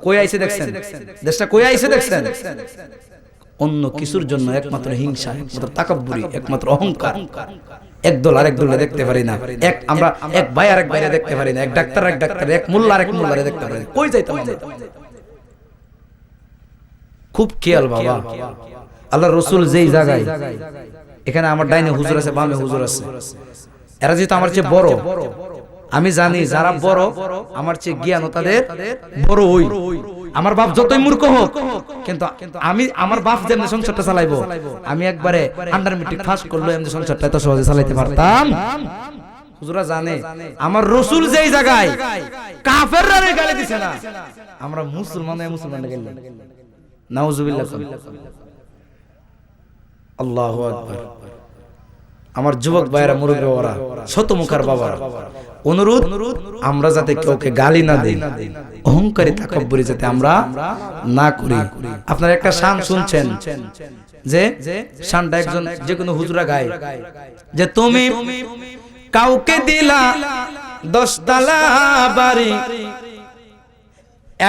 কই আইছে দেখছেন? দেশটা কই আইছে দেখছেন? অন্য কিছুর জন্য একমাত্র হিংসা, একমাত্র তাকব্বুরি, একমাত্র অহংকার। এক দল আরেক দলে দেখতে পারি না, এক আমরা এক ভাই আরেক ভাইরে দেখতে পারি না, এক ডাক্তার আরেক ডাক্তার, এক মোল্লা আরেক মোল্লারে দেখতে পারি না। কই যাইতাম আমরা? খুব খেয়াল বাবা। আল্লাহর রাসূল যেই জায়গায়, এখানে আমার ডাইনে হুজুর আছে, বামে হুজুর আছে, এরা যেহেতু আমার চেয়ে বড়, আমি জানি যারা বড় আমার চেয়ে জ্ঞান তাদের বড় হই। আমার বাপ যতই মূর্খ হোক, কিন্তু আমি আমার বাপ যেমন সংসারটা চালাইবো, আমি একবারে আন্ডার মেট্রিক পাস করলো এমনি সংসারটা এত সহজে চালাইতে পারতাম। হুজুরা জানে আমার রাসূল যেই জায়গায় কাফেররা গালি দিছে না, আমরা মুসলমান গালি। নাউজুবিল্লাহ। আল্লাহু আকবার। আমার যুবক ভাইরা, মুরব্বি ওরা, শতমুখার বাবারা, অনুরোধ আমরা যাতে কাউকে গালি না দেই, অহংকারী তাকব্বুরি যাতে আমরা না করি। আপনারা একটা শান শুনছেন যে শানটা একজন যে কোনো হুজুরা গায় যে তুমি কাউকে দিলা 10 তলা বাড়ি,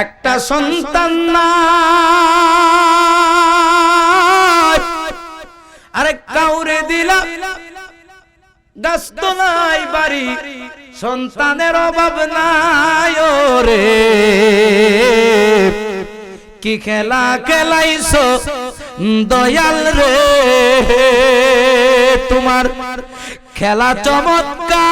একটা সন্তান নাই, আরে কাউরে দিলা গাছতলাই বাড়ি, সন্তানের অভাব নাই রে। কি খেলা খেলাইছো দয়াল রে, তোমার খেলা চমৎকার,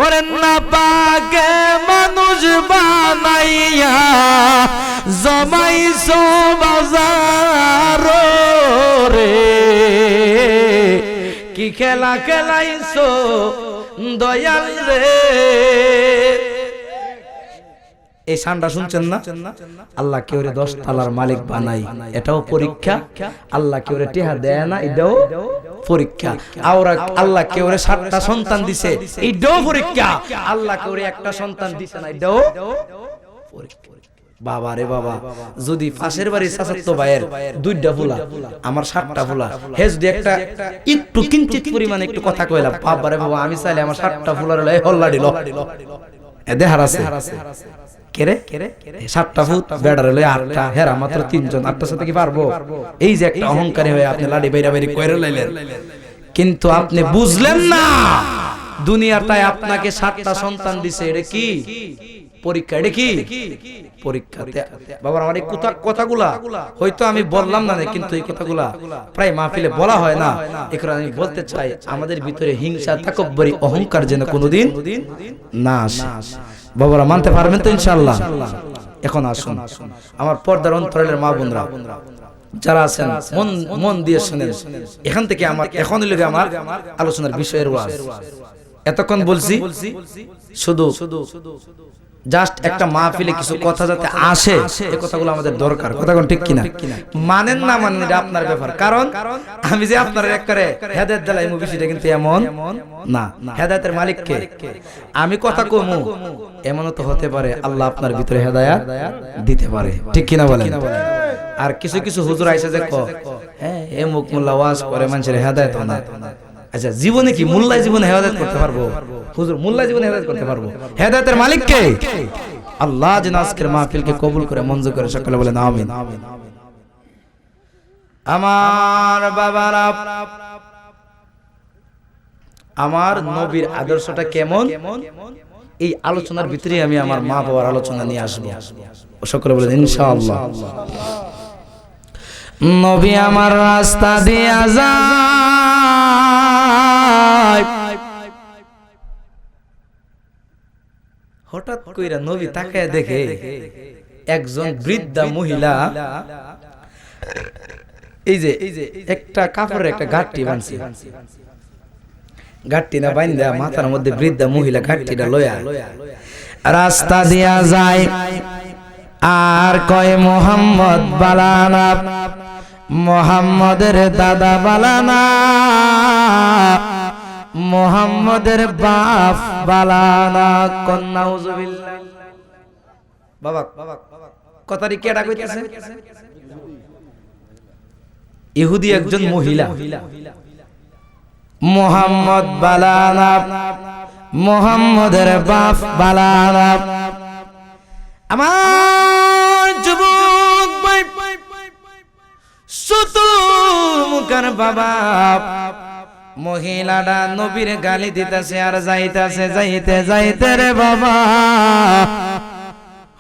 ওরে না পাকে মানুষ বানাইয়া জমাইছো বাজার রে, কি খেলা খেলাইছো দয়াল রে। এই শানটা শুনছেন না? আল্লাহ কেউ 10 তলার মালিক বানাই, এটাও পরীক্ষা। আল্লাহ কেউ টেহা দেয় না, এটাও পরীক্ষা। আর আল্লাহ কেউ 7টা সন্তান দিছে, এটাও পরীক্ষা। আল্লাহ কেউ একটা সন্তান দিছে না, এটাও পরীক্ষা। বাবা রে বাবা, যদি পাশের বাড়ির চাচাতো ভাইয়ের 2টা ফুলা, আমার 7টা ফুলা, হে যদি একটা একটু কিঞ্চিত পরিমাণে একটু কথা কইলাম, বাবা রে বাবা, আমি চাইলে আমার 7টা ফুলার লাই হল্লা দিল। এ দেহার আছে কেরে 7টা ফুট বেড়ার লই 8টা, হেরা মাত্র 3 জন, 8টার সাথে কি পারবো? এই যে একটা অহংকারী হয়ে আপনি লাড়ি বাইরা বাইরে কইরা লাইলেন, কিন্তু আপনি বুঝলেন না দুনিয়াটায় আপনাকে 7টা সন্তান দিছে। এটা কি পরীক্ষা? এটা কি পরীক্ষা? বাবা আমার এই কথাগুলা হয়তো আমি বললাম না, কিন্তু এই কথাগুলা প্রায় মাহফিলে বলা হয় না। এখন আমি বলতে চাই, আমাদের ভিতরে হিংসা, তাকব্বুরি, অহংকার যেন কোনোদিন না আসে। বাবারা মানতে পারবেন তো ইনশাআল্লাহ? এখন আসুন আমার পর্দার অন্তরালের মা বোনরা যারা আছেন, মন দিয়ে শুনেন। এখান থেকে আমার এখন লগে আমার আলোচনার বিষয়ের ওয়াজ। এতক্ষণ বলছি শুধু জাস্ট একটা মাহফিলে কিছু কথা যাতে আসে, এই কথাগুলো আমাদের দরকার। কথা কোন ঠিক কিনা? মানেন না মানেন এটা আপনার ব্যাপার। কারণ আমি যে আপনার একবারে হেদায়েত দিলাই বিষয়টা কিন্তু এমন না। হেদায়েতের মালিক কে? আমি কথা কমু এমনও তো হতে পারে আল্লাহ আপনার ভিতরে হেদায়েত দিতে পারে, ঠিক কিনা বলেন? আর কিছু কিছু হুজুর আইসা যে হ্যাঁ এ মুখ মোল্লা ওয়াজ করে মানুষের হেদায়েত হয় না। আচ্ছা, জীবনে কি মোল্লা জীবনে হেদায়েত করতে পারবো? হুজুর মোল্লা জীবনে হেদায়েত করতে পারবো? হেদায়েতের মালিক কে? আল্লাহ যেন আজকের মাহফিলকে কবুল করে মঞ্জুর করে সকলে বলেন আমিন। আমার বাবারা, আমার নবীর আদর্শটা কেমন, এই আলোচনার ভিতরে আমি আমার মা বাবার আলোচনা নিয়ে আসবো। সকলে বলেন ইনশাআল্লাহ। নবী আমার রাস্তা দিয়া যায়, হঠাৎ কইরা নবী তাকায় দেখে একজন বৃদ্ধা মহিলা এই যে একটা কাপড়ের একটা গাঁটটি বানছে, গাঁটটি না বাইন্দা মাথার মধ্যে বৃদ্ধা মহিলা গাঁটটিটা লয়া রাস্তা দিয়া যায়। আর কয় মোহাম্মদ বালানা, মোহাম্মদের দাদা বালানা, মোহাম্মদের বাপ বালানা। কন্যা হুজুবিল্লাহ। বাবা কথাটি কেডা কইতেছে? ইহুদি একজন মহিলা। মোহাম্মদ বালানা, মোহাম্মদের বাপ বালানা। আমার যুবক ভাই, মুখার বাবা, মহিলাটা নবীর গালি দিতেছে আর যাইতেছে, যাইতে যাইতে রে বাবা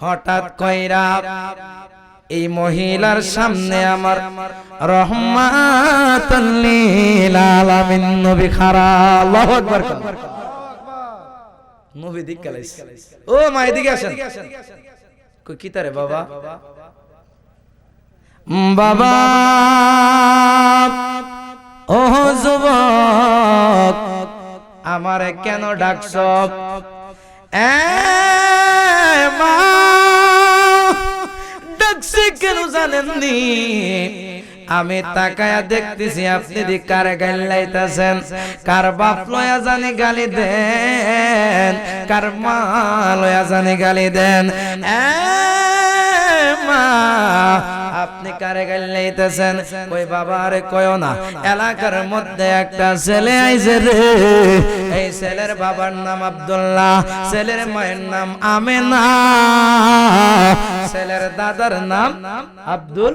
হঠাৎ কইরা এই মহিলার সামনে আমার রহমাতাল লিল আলামিন নবী খারা। আল্লাহু আকবার। নবী দিক গালাইছে, ও মা এদিকে আসেন। কই কি তারে বাবা? বাবা ও যুবক, আমারে কেন ডাকছ? মা ডাকছি কেন জানেননি? আমি তাকায়া দেখতেছি আপনি কার গালি লাইতাছেন, কার বাপ লয়া জানি গালি দেন, কার মা লয়া জানি গালি দেন। মা আপনি কারে গালি লাইতেছেন? কই বাবা রে কয়ও না, এলাকার মধ্যে একটা ছেলে আইছে রে, এই ছেলের বাবার নাম আব্দুল্লাহ, ছেলের মায়ের নাম আমেনা, ছেলের দাদার নাম আব্দুল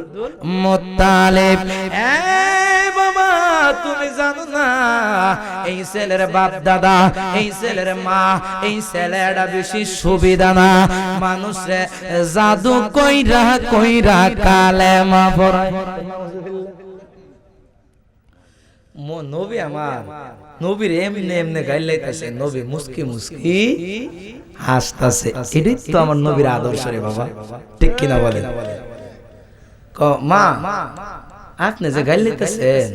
মুত্তালিব। বাবা তুমি জানো না এই ছেলের বাপ দাদা, এই ছেলের মা, এই ছেলেটা বেশি সুবিধা না, মানুষে জাদু কইরা কইরা কালেমা পড়ায়। নবী আমার নবীর এমনি এমনি গাইলাইতেছে, নবী মুস্কি মুস্কি হাসতাছে। এটাই তো আমার নবীর আদর্শ রে বাবা, ঠিক কিনা বলেন? মা আপনি যে গাইলাইতেছেন,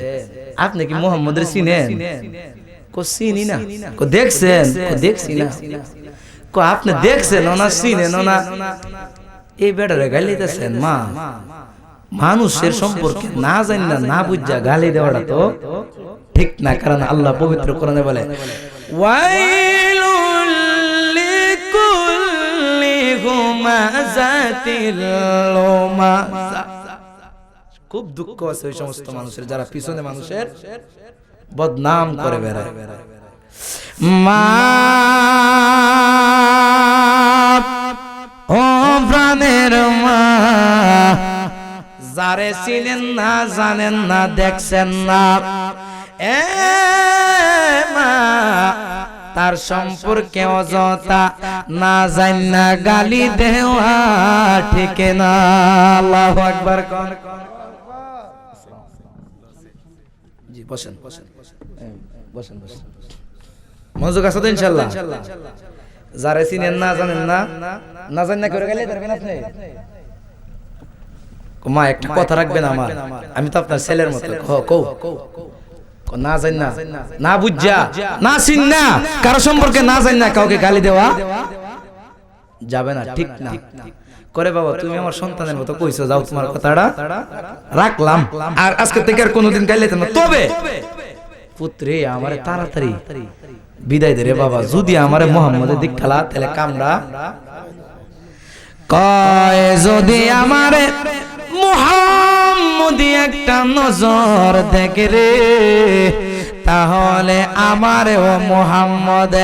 আপনি কি মুহাম্মদের চিনেন? চিনি না। দেখছেন? দেখছি না। আপনি দেখছেন না চিনেন না? এই বেটারে গাইলাইতেছেন। মা মানুষের সম্পর্কে না জানি না, না বুঝা গালি দেওয়াটা তো ঠিক না, কারণ আল্লাহ পবিত্র কোরআনে বলে ওয়াইলুল লিকুল্লি হুমাযাতিল লুমাযা। খুব দুঃখ আছে ওই সমস্ত মানুষের যারা পিছনে মানুষের বদনাম করে বেড়ায়। মা ও প্রাণের মা, যারে চিনেন না, জানেন না, দেখছেন না, এ মা তার সম্পর্কে অযথা না জান না গালি দেওয়া ঠিক না। আল্লাহু আকবার। জি বসেন বসেন বসেন বসেন, মনোযোগ আছে তো ইনশাআল্লাহ? যারে চিনেন না, জানেন না, না জান না করে গালি দেবেন আপনি? মা একটা কথা রাখবেন আমার, আমি তো আপনার ছেলের মতো। না জান না, না বুঝা, না চিন না, কারো সম্পর্কে না জান না কাউকে গালি দেওয়া যাবে না, ঠিক না করে। বাবা তুমি আমার সন্তানের মতো কইছো, যাও তোমার কথাটা রাখলাম, আর আজকে থেকে আর কোনোদিন গাইলে না। তবে পুত্রে আমারে তাড়াতাড়ি বিদায় দে রে বাবা, যদি আমারে মুহাম্মদের দিক খেলা তাহলে কামড়া কয়, যদি আমারে মুহাম্মদি একটা নজর দেখে রে, তাহলে আমারে ও মুহাম্মদ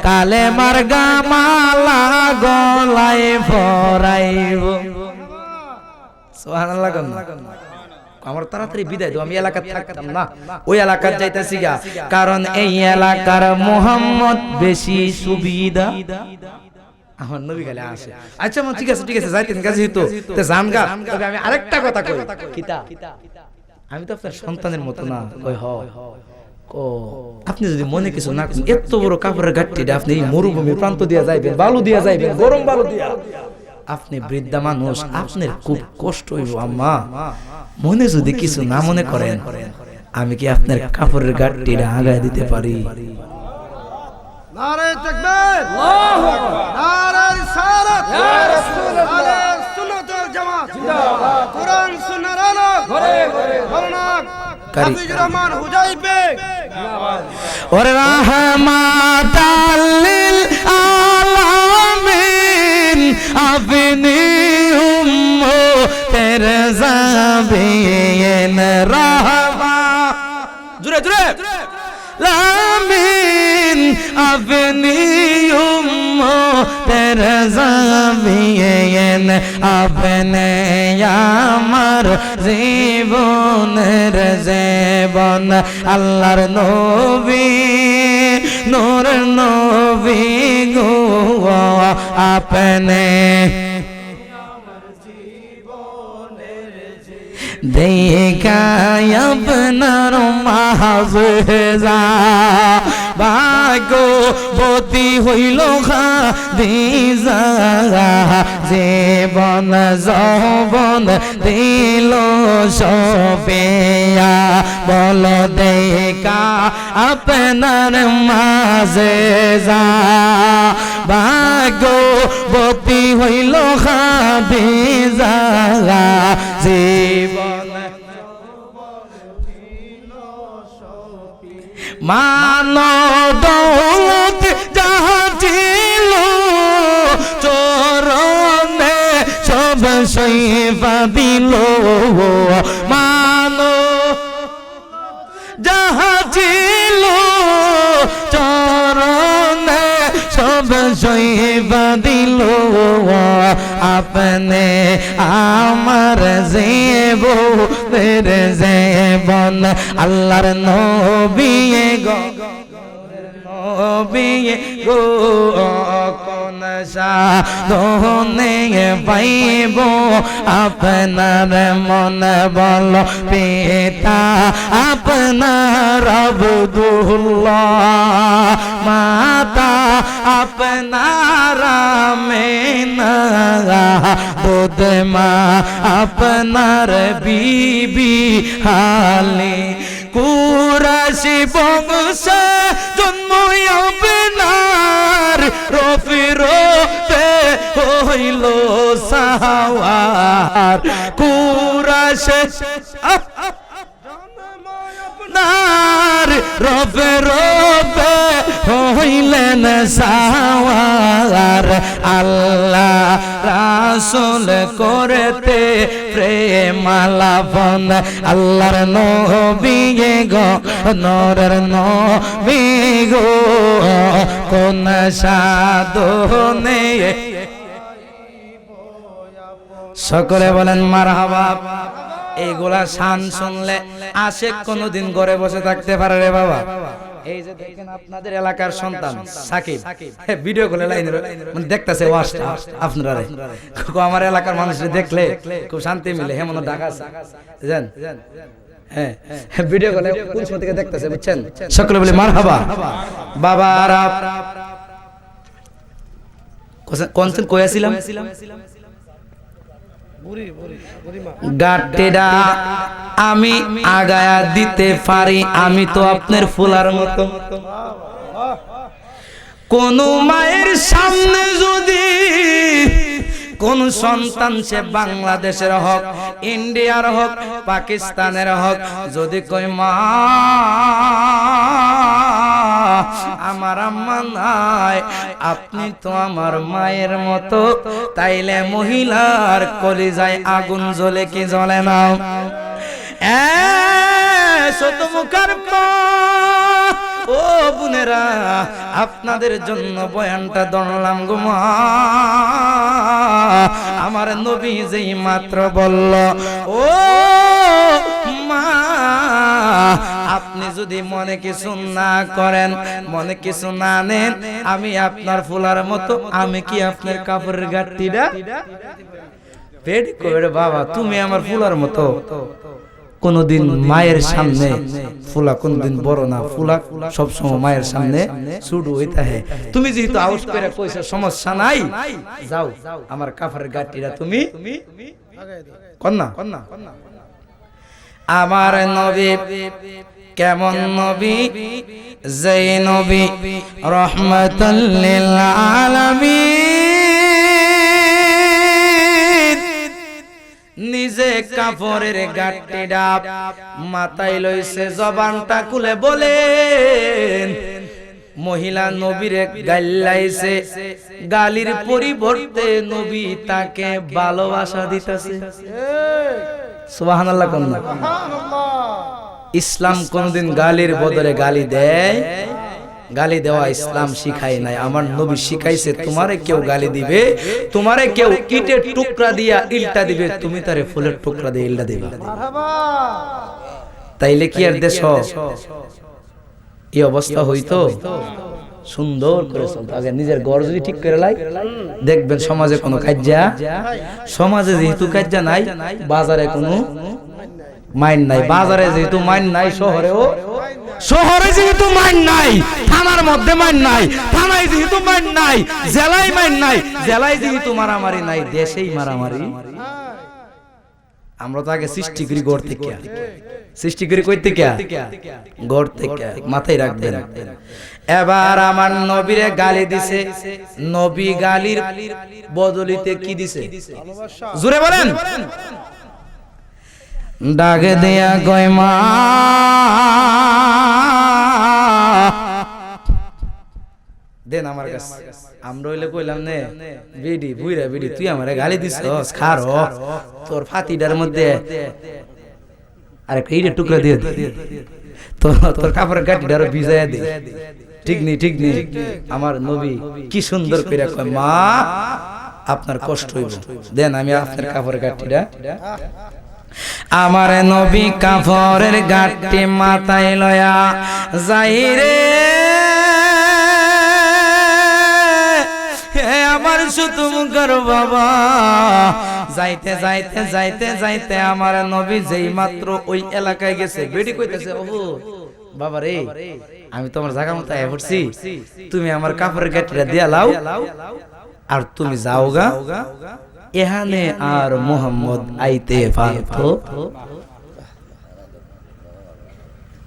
কালেমার গামালা গলায় পরাইব। সুবহানাল্লাহ। আমার তাড়াতাড়ি বিদায় দাও, আমি এলাকা থাকতাম না, ওই এলাকার যাইতেছি গা, কারণ এই এলাকার মুহাম্মদ বেশি সুবিধা। আমার নবী গালে আসে। আচ্ছা ঠিক আছে ঠিক আছে, যাইতেন কাছে তো জান গা। তবে আমি আরেকটা কথা কই, কিতা আমি তো আপনার সন্তানের মতো না। কই হ ও আপনি যদি মনে কিছু না করেন, এত বড় কাপড়ের গাট্টিটা আপনি এই মরুভূমির প্রান্ত দিয়া যাইবেন, বালু দিয়া যাইবেন, গরম বালু দিয়া, আপনি বৃদ্ধা মানুষ, আপনার খুব কষ্ট হইব। আম্মা মনে যদি কিছু না মনে করেন, আমি কি আপনার কাপড়ের গাট্টিটা আগায় দিতে পারি? নারে তাকবীর, আল্লাহু আকবার, নারে রিসালাত, ইয়া রাসূলুল্লাহ, আলে সুন্নাত ওয়াল জামাত জিন্দাবাদ, কুরআন সুন্নাহর আলো ঘরে ঘরে, মাওলানা হাফিজুর রহমান হুজাইবে জিন্দাবাদ। ওরে রাহমাতাল লিল আলামিন আপনি উম্মতের যাবেন রাহমা, জোরে জোরে লামিন আপনি উম্মতের যাবেন, আপনি আমার জীবনের জীবন। আল্লাহর নবী নূর নবী গো আপনি দেখায় আপনার মাহফিজা, ভাগ্যবতী হইল খাদিজা, জীবন যৌবন দিল সফিয়া, বল দেখা আপনার মাঝে যা, ভাগ্যবতী হইল খাদিজা, জীবন মানব দৌলত যাহা ছিল চরণে সব সইবা দিল, মানব যাহা ছিল চরণে সব সইবা দিল, আপনি আমার জীবনের জীবন আল্লাহর নবী গো নবী গো কোন সাধনে পাইব আপনার মন বল পিতা আপনার আব্দুল্লাহ মাতা আপনার আমেনা দুধ মা আপনার বিবি হালে কুরাশি বংশ জন্ম আপনার রফিরতে হইল সাওয়ার কুরাশি আপনার রফিরতে হইলেন সাওয়ার আল্লাহ রাসূল করতে প্রেম আলাপন আল্লাহর নবী গো নূরের নবী গো কোন সাধনে সকলে বলেন মারহাবা। এইগুলা শান শুনলে আশেক কোনদিন ঘরে বসে থাকতে পারে রে বাবা। এই যে দেখেন আপনাদের এলাকার সন্তান সাকিব ভিডিও করে লাইনে মানে দেখতেছে ওয়াজটা আপনারা আমার এলাকার মানুষের দেখলে খুব শান্তি মিলে হেমন ঢাকা জান হ্যাঁ ভিডিও করে কোন সময় থেকে দেখতেছে বুঝছেন সকলে বলে মারহাবা। বাবারা কোনদিন কইয়াছিলাম গাটেডা আমি আগায়া দিতে পারি আমি তো আপনার ফুলার মতো কোন মায়ের সামনে যদি কোন সন্তান সে বাংলাদেশের হোক ইন্ডিয়ার হোক পাকিস্তানের হোক যদি কই মা আমার আম্মা নাই আপনি তো আমার মায়ের মতো তাইলে মহিলার কলিজায় আগুন জ্বলে কি জ্বলে না শতমুখার মা ও বোনেরা আপনাদের জন্য বয়ানটা দড়লাম গো মা আমার নবী যেই মাত্র বলল ও মা আপনি যদি মনে কিছু না করেন মনে কিছু না নেন আমি আপনার ফুলার মতো আমি কি আপনার কাপড়ের গাঁটটিটা পেট করে বাবা তুমি আমার ফুলার মতো কোনদিন মায়ের সামনে ফুলা কোনদিন বড় না ফুলা সব সময় মায়ের সামনে শুরু হইতা হে তুমি যেহেতু আউট করে কইছো সমস্যা নাই যাও আমার কাপড়ের গাঁটটিটা তুমি কন্যা আমার নবী কেমন নবী যেই নবী রাহমাতাল লিল আলামিন নিজে কাপড়ের গাঁটটিটা মাথায় লইছে জবানটা খুলে বলেন মহিলা নবীরে গাইলাইছে গালির পরিবর্তে নবী তাকে ভালোবাসা দিতেছে সুবহানাল্লাহ কোন ইসলাম কোনদিন গালির বদলে গালি দেয় গালি দেওয়া ইসলাম শিখায় নাই আমার নবী শিখাইছে তোমারে কেউ গালি দিবে তোমারে কেউ ইটের টুকরা দিয়া ইলটা দিবে তুমি তারে ফুলের টুকরা দিয়ে ইলটা দিবা তাইলে কি আর দেশ এই অবস্থা হইতো সুন্দর করে চলতো আগে নিজের ঘর যদি ঠিক করে লাই দেখবেন সমাজে কোনো কাজ্জা সমাজে যেহেতু কাজ্জা নাই বাজারে কোনো মাইন নাই বাজারে যেহেতু মাইন নাই শহরে যেহেতু মাইন নাই থানার মধ্যে মাইন নাই থানায় যেহেতু মাইন নাই জেলায় মাইন নাই জেলায় যেহেতু মারামারি নাই দেশেই মারামারি আমরা তো আগে সৃষ্টি করি ঘর থেকে সৃষ্টি করি কই থেকে ঘর থেকে মাথায় রাখবেন এবার আমার নবীরে গালি দিছে নবী গালির বদলিতে কি দিছে জোরে বলেন ডাক দিয়া কই মা দেন আমার কাছে আমরা হইলে কইলাম নে বিডি বুইরা বিডি তুই আমারে গালি দিছস খারো তোর ফাতিটার মধ্যে আরে কইরে টুকরা দিয়ে তো তোর কাপড়ের গাঁটটিটারও ভিজায়া দে ঠিক নেই আমার নবী কি সুন্দর কইরা কয় মা আপনার কষ্ট হইব। দেন আমি আপনার কাপড়ের গাঁটটিটা, আমার নবী কাপড়ের গাঁটটি মাথায় লয়া যাই রে, আমার শুধু মুখর বাবা। যাইতে যাইতে যাইতে যাইতে আমার নবী যেই মাত্র ওই এলাকায় গেছে, বেডি কইতেছে ও বাবা রে, আমি তোমার জায়গা মতো আয়া পড়ছি, তুমি আমার কাপড়ের গাঁটটিটা দিয়া লাও আর তুমি যাও গা, এখানে আর মোহাম্মদ আইতে পারতো।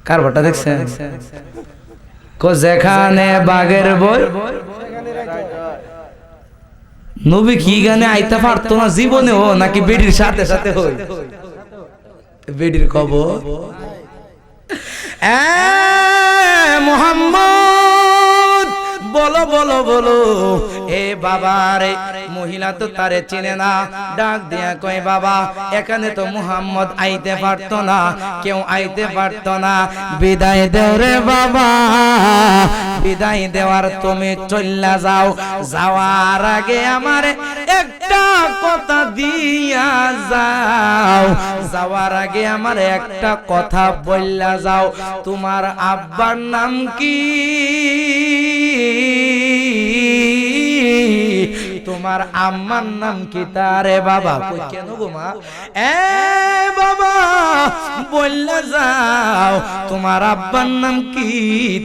কারবারটা দেখছেন? যেখানে বাঘের বই, নবী কি গানে আইতে পারতো না জীবনেও, নাকি বেডির সাথে সাথে হই? বেডির খবর মোহাম্মদ বলো বলো বলো। এ বাবা রে, মহিলা তো তারে চিনে না, ডাক দিয়া কয় বাবা এখানে তো মুহাম্মদ আইতে পারতো না, কেউ আইতে পারতো না, বিদায় দেও রে বাবা, বিদায় দেওয়ার তুমি চল্লা যাও, যাওয়ার আগে আমারে একটা কথা দিয়া যাও, যাওয়ার আগে আমার একটা কথা বললা যাও, তোমার আব্বার নাম কি, তোমার আম্মার নাম কি? তারে বাবা কই কেন গো মা? এ বাবা বললা যাও, তোমার আব্বার নাম কি,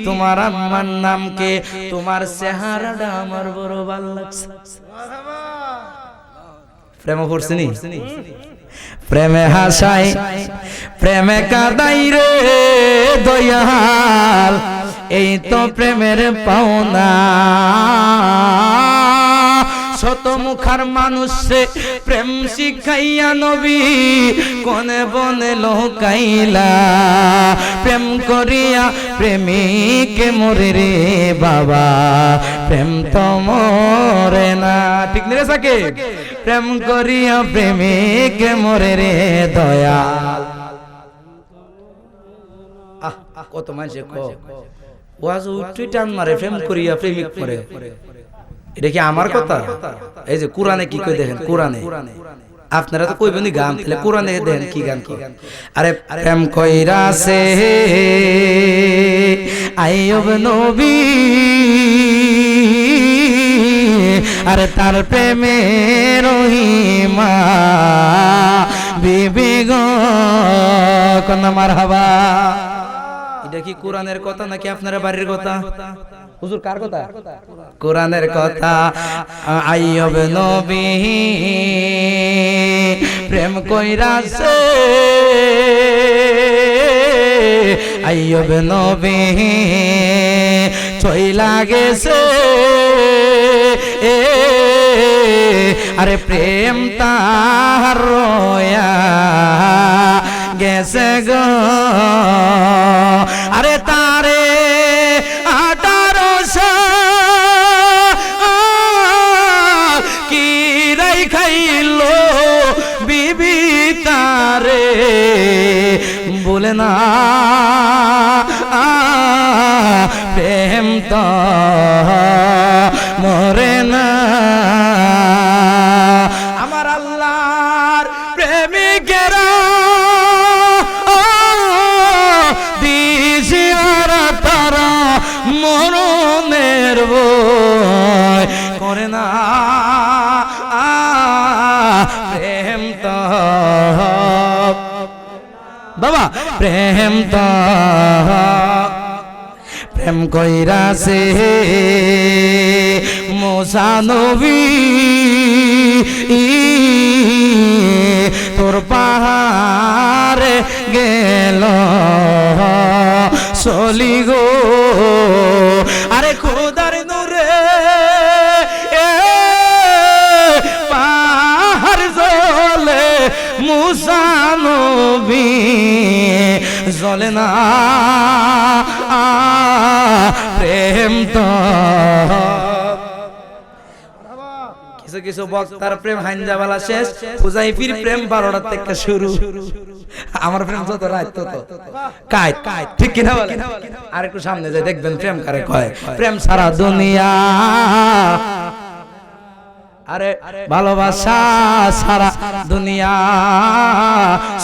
তোমার আম্মার নাম কি? তোমার চেহারাটা আমার বড় ভালো লাগছে। প্রেমে পড়ছিনি? প্রেমে হাসাই প্রেমে কাঁদাই রে দয়াল, এই তো প্রেমের পাওনা। শত মুখার মানুষে প্রেম শিখাইয়া নবী কোনে বনে লোকাইলা, প্রেম করিয়া প্রেমিকে মরে রে বাবা, প্রেম তো মরে না। ঠিক নেই সাকে? প্রেম করিয়া প্রেমিকে মরে রে দয়াল। কত মানুষে ওয়াজ উঠে টান মারে, প্রেম করিয়া প্রেমিক মরে। এটা কি আমার কথা? এই যে কোরআনে কি কই দেখেন, কোরআনে আপনারা তো কইবেন গান, তাহলে কোরআনে দেখেন কি গান কই। আরে প্রেম কইরাছে আইয়ুব নবী, আরে তার প্রেমে রহিমা বিবি গো কোন মারহাবা। এটা কি কোরআনের কথা নাকি আপনারা বাড়ির কথা? হুজুর কার কথা? কোরআনের কথা। আইয়ুব নবী প্রেম কইরাছে, আইয়ুব নবী চইলা গেছে, আরে প্রেম তার রয়া গেছে গো, আরে তারে 1800 কি রাই খাইলো বিবি তারে বলে না, প্রেম তো মরে না। আমার আল্লাহর প্রেমিকেরা দিশিয়ারা তারা মরণের ভয় করে না, প্রেম তো বাবা, প্রেম তো প্রেম কইরাছে মুসা নবী, তোর পাহাড়ে গেল চলি গো, আরে খোদার নূরে পাহাড় জ্বলে মুসা নবী জ্বলে না, প্রেম তো কিছু কিছু বক্তার প্রেম হাইঞ্জাবালা শেষ, হুজাইফির প্রেম 12টার থেকে শুরু, আমার প্রেম যত রাত তত কাট, ঠিক কিনা বলেন? আর একটু সামনে যাই দেখবেন প্রেম কারে কয়। প্রেম সারা দুনিয়া আরে ভালোবাসা সারা দুনিয়া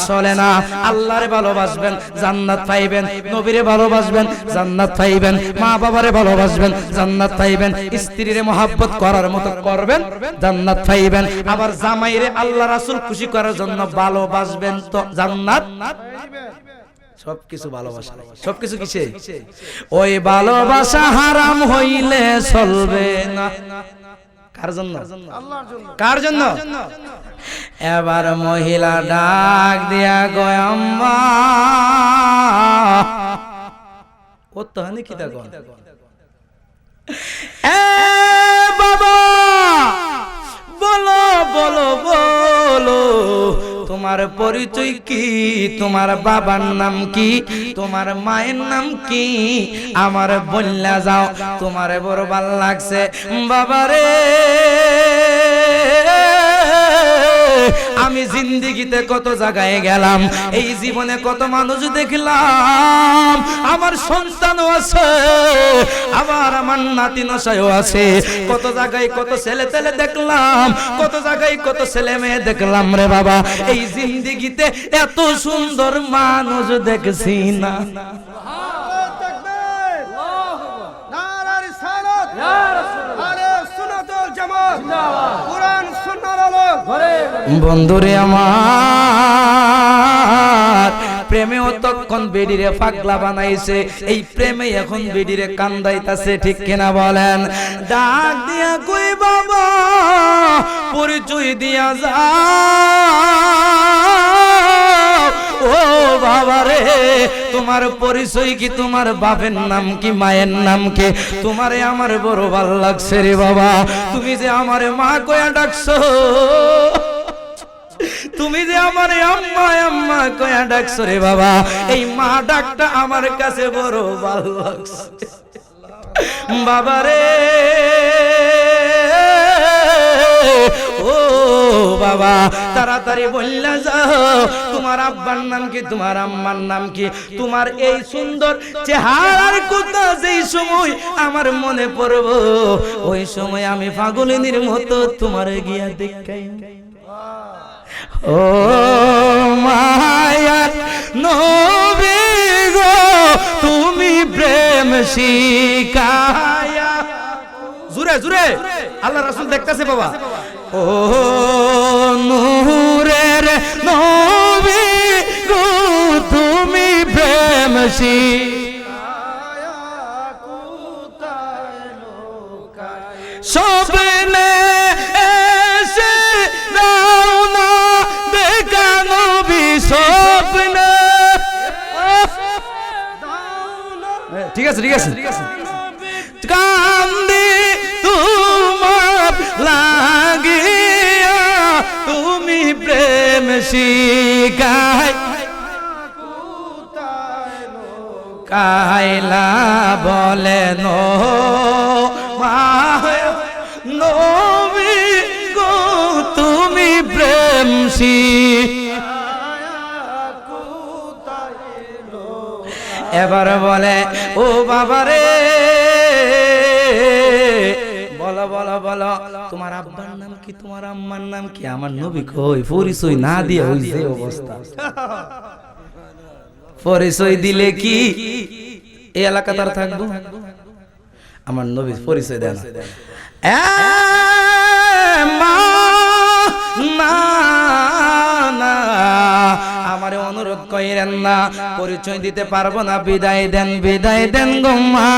চলে না। আল্লাহরে ভালোবাসবেন জান্নাত পাইবেন, নবীরে ভালোবাসবেন জান্নাত পাইবেন, মা বাবারে ভালোবাসবেন জান্নাত পাইবেন, স্ত্রীরে মহব্বত করার মতো করবেন জান্নাত পাইবেন, আবার জামাইরে আল্লাহ রাসূল খুশি করার জন্য ভালোবাসবেন তো জান্নাত। সবকিছু ভালোবাসা, সবকিছু কিসে? ওই ভালোবাসা হারাম হইলে চলবে না। কার জন্য? আল্লাহর জন্য। কার জন্য? এবার মহিলা ডাক দিয়া গয় আম্মা ও তো হানি কি দেখো এ বাবা বলো বলো বলো তোমার পরিচয় কি, তোমার বাবার নাম কি, তোমার মায়ের নাম কি, আমার বললা যাও। তোমারে বড় ভাল লাগছে বাবারে, আমি জিন্দেগিতে কত জায়গায় গেলাম, এই জীবনে কত মানুষ দেখলাম, আমার সন্তানও আছে, আবার আমার নাতি নশায়ও আছে, কত জায়গায় কত ছেলে তেলে দেখলাম, কত জায়গায় কত ছেলে মেয়ে দেখলাম রে বাবা, এই জিন্দেগিতে এত সুন্দর মানুষ দেখছি না। বন্ধুরে আমার প্রেমে তখন বেডিরে পাগলা বানাইছে, এই প্রেমে এখন বেডিরে কান্দাইতাছে, ঠিক কিনা বলেন? ডাক দিয়া কই বাবা পরিচয় দিয়া যা ও বাবা রে, তোমার পরিচয় কি, তোমার বাপের নাম কি, মায়ের নাম কি? তোমারে আমার বড় ভাল লাগছে রে বাবা, তুমি যে আমারে মা কয়া ডাকছো, তুমি যে আমারে আম্মা আম্মা কয়া ডাকছো রে বাবা, এই মা ডাকটা আমার কাছে বড় ভালো লাগছে বাবা রে। ও বাবা তাড়াতাড়ি বললা যাও তোমার আব্বার নাম কি, তোমার আম্মার নাম কি, তোমার এই সুন্দর চেহারার কথা যেই সময় আমার মনে পড়ব, ওই সময় আমি পাগলিনীর মতো তোমার গিয়া দেখাই। ও মায়ার নবী গো তুমি প্রেম শিখায়া, জুরে জুরে আল্লাহ রাসূল দেখতেছে বাবা। ও নূরের নবী গো তুমি প্রেম শিখায়া, কোথায় লোকায় স্বপ্নে এসে দাও না দেখা নবী স্বপ্নে। ঠিক আছে ঠিক আছে ঠিক আছে, কান্দি তোমার লাগিয়া তুমি প্রেম শিখাই, কাইলা বলে নো নবী গো তুমি প্রেম এবার বলে ও বাবারে বলো বলো বলো তোমার আব্বার নাম কি, তোমার আম্মার নাম কি? আমার নবী কই পরিচয় না দিয়ে ওই যে অবস্থা, পরিচয় দিলে কি এই এলাকা তার থাকবো? আমার নবী পরিচয় দেয় না, আমারে অনুরোধ কইরেন না, পরিচয় দিতে পারবো না, বিদায় দেন বিদায় দেন গো মা,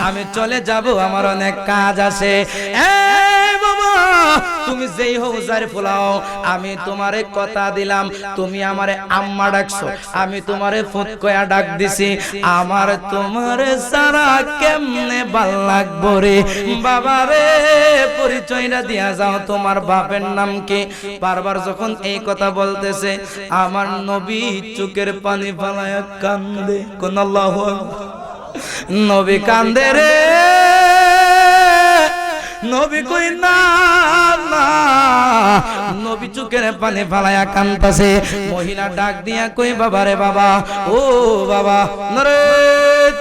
আমি চলে যাব, আমার অনেক কাজ আছে। তুমি যেই হোক যার ফুলাও, আমি তোমারে কথা দিলাম, তুমি আমারে আম্মা ডাকছো, আমি তোমারে ফুট কয়া ডাক দিছি, আমার তোমারে সারা কেমনে ভাল লাগবো রে বাবা রে, পরিচয়টা দিয়া যাও, তোমার বাপের নাম কি? বারবার যখন এই কথা বলতেছে আমার নবী চোখের পানি ফালায়া কান্দে, কোন আল্লাহু আকবার, নবী কান্দে রে, নবী কই না না, নবী চোখের পানি ফালায়া কান্দাছে। মহিলা ডাক দিয়া কই বাবা রে বাবা, ও বাবা, নারে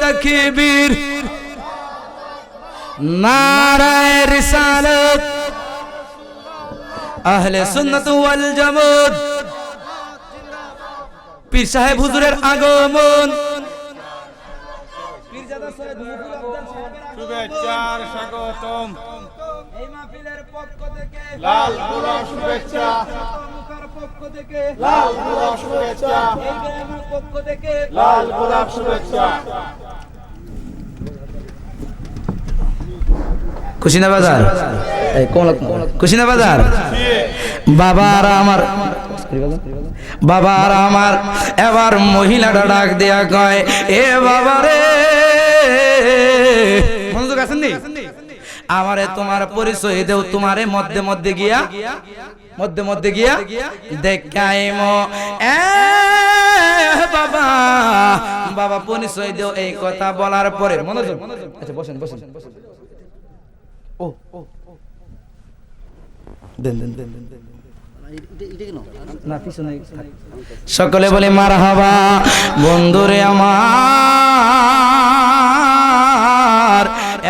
তাকবীর, নারায়ে রিসালাত, আহলে সুন্নাত ওয়াল জামাত পীর সাহেব হুজুরের আগমন পীরজাদা সৈয়দ মুফতি আব্দুল সাহেবের শুভেচ্ছার স্বাগতম এই মাহফিলের পক্ষ থেকে লাল গোলাপ শুভেচ্ছা মুখার পক্ষ থেকে লাল গোলাপ শুভেচ্ছা এই গ্রামের পক্ষ থেকে লাল গোলাপ শুভেচ্ছা কুশিনা বাজার এই কুশিনা বাজার বাবারা আমার এবার মহিলাটা ডাক দেয়া কয় এ বাবারে মনোযোগ আছেন নি আমারে তোমার পরিচয় দেও তোমারে মধ্যে মধ্যে গিয়া দেখাইমো এ বাবা বাবা পরিচয় দেও এই কথা বলার পরে মনোযোগ আচ্ছা বসেন ও দেন না পিছনে সকলে বলে মারহাবা বন্ধুরে আমার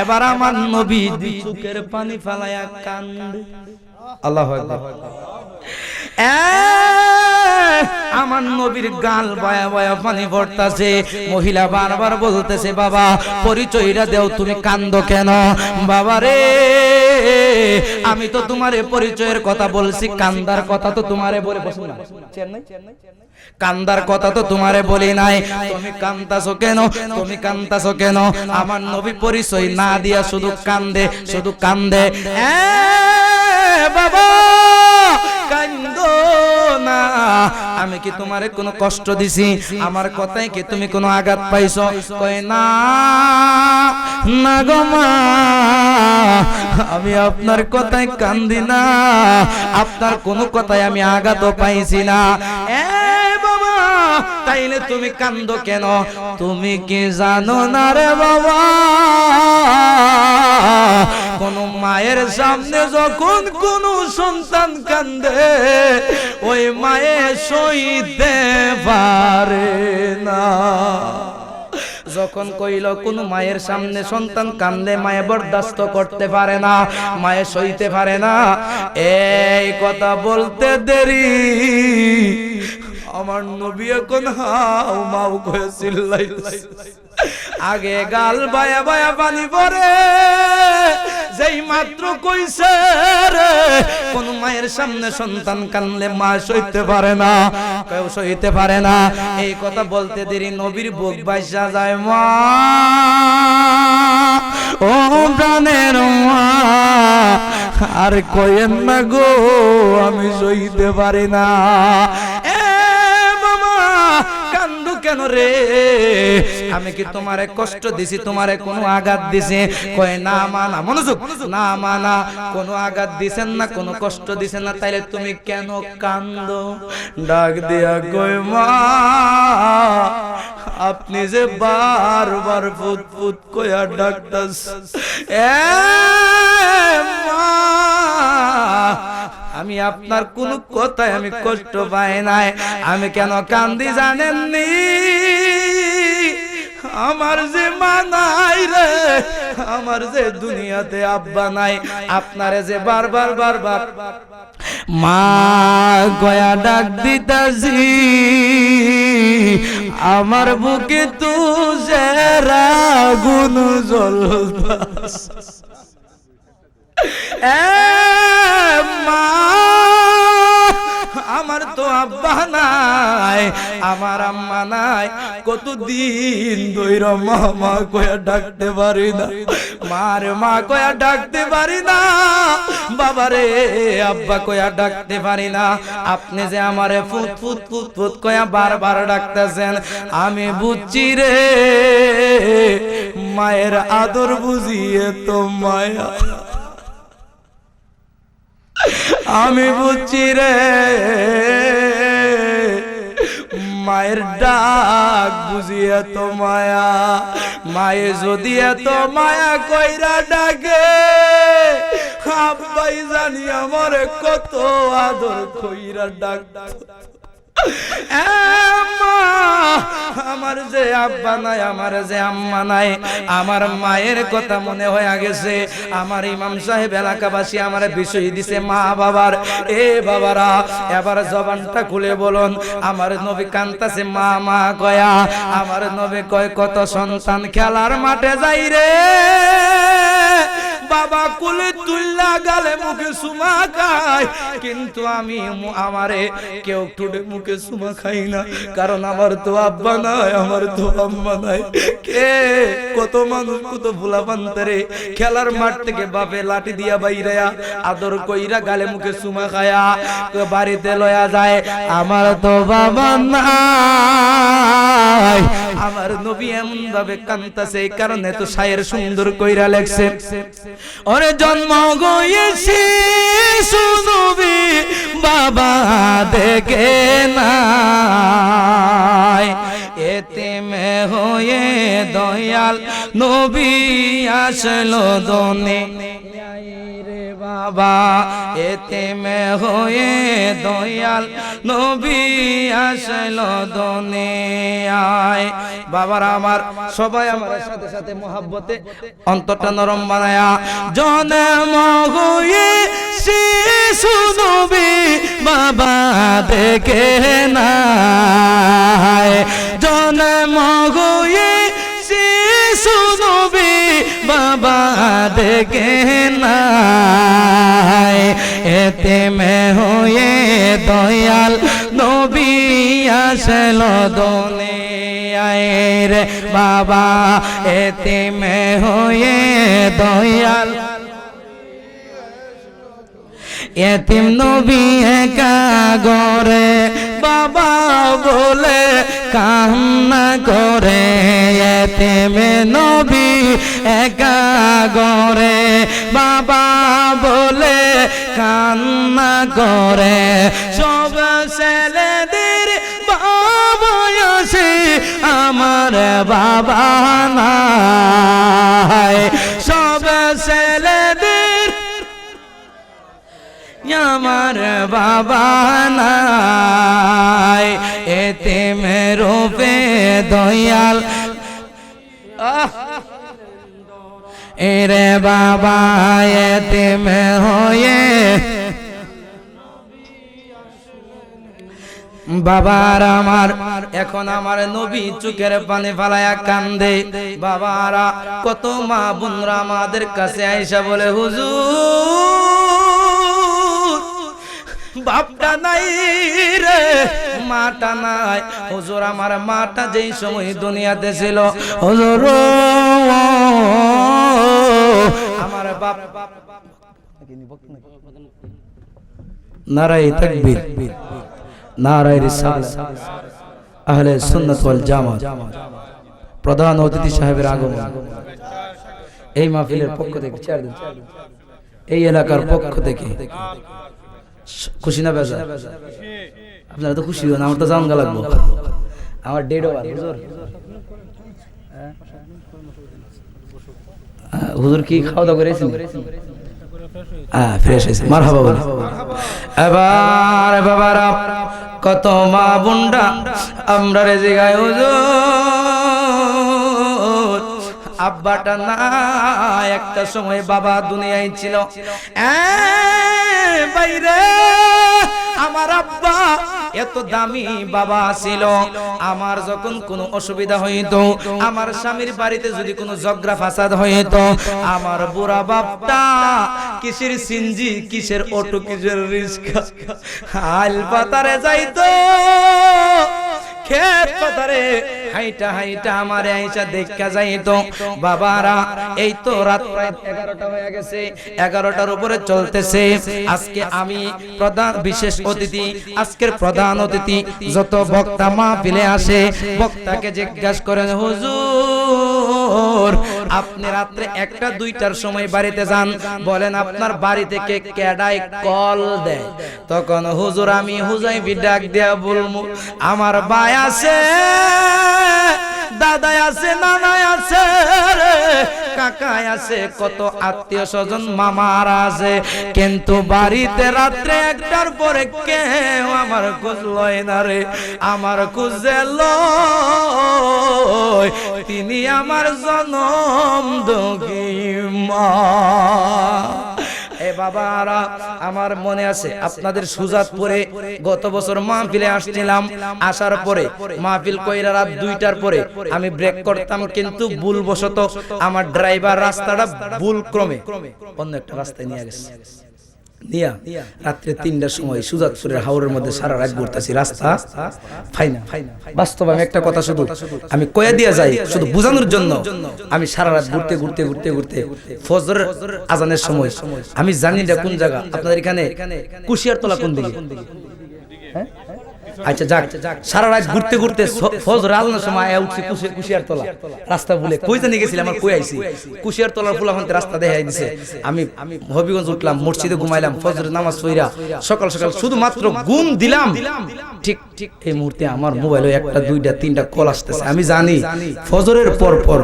এবার আমার নবী চোখের পানি ফালায়া কান্দে আল্লাহু আকবার আমার নবীর গাল বয়া বয়া পানি পড়তাছে মহিলা বারবার বলতেছে বাবা পরিচয়টা দেও তুমি কান্দো কেন বাবা রে আমি তো তোমারে পরিচয়ের কথা বলছি কান্দার কথা তো তোমারে বলে বসো না কান্দার কথা তো তোমারে বলি নাই তুমি কান্দাছো কেন আমার নবী পরিচয় না দিয়া শুধু কান্দে বাবা কান্দো না আমি কি তোমারে কোনো কষ্ট দিছি আমার কথায় কি তুমি কোনো আঘাত পাইছো কয় না গো মা আমি আপনার কথায় কান্দি না আপনার কোনো কথায় আমি আঘাতও পাইছি না বাবা তাইলে তুমি কান্দো কেন তুমি কি জানো না রে বাবা কোন মায়ের সামনে যখন কোন সন্তান কান্দে ওই মায়ে সইতে পারে না যখন কইল কোন মায়ের সামনে সন্তান কান্দে মায়ে বরদাস্ত করতে পারে না মায়ে সইতে পারে না এই কথা বলতে দেরি আমার নবী এখন হাউ মাউ করে চিল্লাইছে আগে গাল বায়া বায়া পানি পড়ে যেই মাত্র কইছে রে কোন মায়ের সামনে সন্তান কানলে মা সইতে পারে না কেউ সইতে পারে না এই কথা বলতে দেরি নবীর বুক বাইসা যায় মা ও প্রাণের মা আর কইেন না গো আমি সইতে পারি না কান্দু কেন রে আমি কি তোমারে কষ্ট দিছি তোমারে কোনো আঘাত দিছি কয় না মানা মনোযোগ না মানা কোনো আঘাত দিছেন না কোনো কষ্ট দিছেন না তাইলে তুমি কেন কান্দো ডাক দিয়া কয় মা আপনি যে বারবার ফুট ফুট কইয়া ডাকতাস মা আমি আপনার কোন কথায় আমি কষ্ট পাই নাই আমি কেন কান্দি জানেননি আমার যে মা নাই রে আমার যে দুনিয়াতে আব্বা নাই আপনারে যে বারবার মা গয়া ডাক দিতাছি আমার বুকে তুষের আগুন জ্বলতাছে মা আমার তো আব্বা নাই আমার আম্মা নাই কতদিন ধইরা মামা কয়া ডাকতে পারি না মার মা কয়া ডাকতে পারি না বাবারে আব্বা কয়া ডাকতে পারি না আপনি যে আমারে ফুট ফুট ফুট ফুট কয়া বারবার ডাকতেছেন আমি বুঝছি রে মায়ের আদর বুঝিয়ে তো মায়া আমি বুঝছি রে মায়ের ডাক বুঝিয়ে তো মায়া মায়ে যদি এত মায়া কইরা ডাকে আব্বাই জানি আমার কত আদর কইরা ডাক আমার যে আব্বা নাই, আমার যে আম্মা নাই, আমার মায়ের কথা মনে হয়ে গেছে। আমার ইমাম সাহেব এলাকাবাসী আমার বিষয় দিছে মা বাবার। এ বাবারা এবার জবানটা খুলে বলুন, আমার নবী কান্তাছে মা মা কয়া। আমার নবী কয় কত সন্তান খেলার মাঠে যাই রে, বাবা কুলে তুল্লা গালে মুখে সুমা খায়, কিন্তু আমি আমারে কেউ ঠোঁটে মুখে সুমা খাই না, কারণ আমার তো আব্বা নাই, আমার তো আম্মা নাই। কে কত মানুষ কত ভোলা বান্তারে খেলার মাঠ থেকে বাপে লাঠি দিয়া বাইরা আদর কইরা গালে মুখে সুমা খায়া বাড়িতে লয়া যায়। আমার তো বাবা নাই। আমার নবী এমন ভাবে কান্তাছে, এই কারণে তো শায়ের সুন্দর কইরা লেখছে, ওরে জন্ম গয়েছি শুনবি বাবা দেখে নাই, এতিমে হয়ে দয়াল নবী আসলো দনে রে বাবা, এতিমে হয়ে দয়াল নবী আসলো দনে আয়। বাবারা আমার সবাই আমার সাথে সাথে মোহাব্বতে অন্তরটা নরম বানায়া, জন্ম হয়ে শিশু নবী বাবা দেখে নাই, জন্ম হয়ে শিশু নবী বাবা দেখে নাই, এতিমে হয়ে দয়াল নবী আসলো দনে রে বাবা, এতিমে হয়ে দয়াল এতিম নবী একা গরে বাবা বলে কান্না করে, এতিমে নবী একা গরে বাবা বলে কান্না করে, সব ছেলেদের বাবা আসে আমার বাবা নাই, সব ছেলেদের আমার বাবা নাই, এতিমে রূপে দয়াল এরে বাবা এতিমে হয়ে বাবার আমার। এখন আমার নবী চোখের পানি ফালায়া কান্দে। বাবারা কত মা বোনরা আমাদের কাছে আইসা বলে, হুজুর বাপটা নাই রে, মাটা নাই। হুজুর আমার মাটা যেই সময় দুনিয়াতে ছিল, হুজুর আমার বাপ। নারায়ে তাকবীর, নারায়ে রিসালাত, আহলে সুন্নাত ওয়াল জামাত। প্রধান অতিথি সাহেবের আগমন এই মাহফিলের পক্ষ থেকে, এই এলাকার পক্ষ থেকে খুশি না বেজা? আপনারা তো খুশি হন, আমার তো জানগা লাগবো, আমার ডেট ওভার। হুজুর কি খাওয়া দাওয়া করেছেন? ফ্রেশ হয়েছে, মারহাবা বলে। এবার বাবারা কত মা বোনরা আমরা রে জায়গায়, হুজুর আব্বাটা না, একটা সময় বাবা দুনিয়ায় ছিল। বাইরে আমার আব্বা এত দামি বাবা ছিল, আমার যখন কোনো অসুবিধা হইতো, আমার স্বামীর বাড়িতে যদি কোনো ঝগড়া ফাসাদ হইতো, আমার বুড়া বাপটা কিসের সিনজি, কিসের অটো, কিসের রিক্সা, হাল পাতারে যাইতো, খেত পাতারে হাইটা হাইটা আমারে আইসা দেখা যাইতো। বাবারা এই তো রাত প্রায় 11টা হয়ে গেছে, 11টার উপরে চলতেছে। আজকে আমি প্রধান বিশেষ অতিথি, আজকের প্রধান অতিথি যত বক্তা মাহফিলে আসে, বক্তাকে জিজ্ঞাসা করেন, হুজুর আপনি রাত্রে 1টা 2টার সময় বাড়িতে যান, বলেন আপনার বাড়ি থেকে কেডাই কল দেয়? তখন হুজুর আমি হুজাইবি ডাক দিয়া বলমু, আমার ভাই আছে দাদাই আছে, নানাই আছে রে, কাকাই আছে, কত আত্মীয় স্বজন মামারা আছে, কিন্তু বাড়িতে রাত্রে 1টার পরে কেউ আমার খোঁজ লয় না রে। আমার খোঁজে লয় তিনি আমার জনম দুঃখী মা। এ বাবারা, আমার মনে আছে আপনাদের সুজাতপুরে গত বছর মাহফিলে আসছিলাম। আসার পরে মাহফিল কইরা রাত 2টার পরে আমি ব্রেক করতাম, কিন্তু ভুলবশত আমার ড্রাইভার রাস্তাটা ভুল ক্রমে অন্য একটা রাস্তায় নিয়ে গেছে। নিয়া রাত্রে 3টার সময় সুজাতপুরের হাওরের মধ্যে সারা রাত ঘুরতেছি, রাস্তা ফাইনা। বাস্তব আমি একটা কথা শুধু আমি কয়ে দিয়া যাই, শুধু বোঝানোর জন্য। আমি সারা রাত ঘুরতে ঘুরতে ঘুরতে ঘুরতে ফজর আজানের সময়, আমি জানি না কোন জায়গা আপনাদের এখানে, কুশিয়ারতলা কোন দিকে? আচ্ছা যাক, সারা রাত ঘুরতে ঘুরতে ফজর আজানের সময় আয়া উঠছি কুশিয়ারতলা রাস্তা বলে, কই জানি গেছিলাম, আমার কই আইছি কুশিয়ারতলার ফুলাফান্তে রাস্তা দেখাই দিছে। আমি হবিগঞ্জ উঠলাম, মসজিদে ঘুমাইলাম, ফজরের নামাজ পড়া সকাল সকাল শুধুমাত্র ঘুম দিলাম, ঠিক ঠিক এই মুহূর্তে আমার মোবাইলে 1টা 2টা 3টা কল আসতেছে। আমি জানি ফজরের পর পর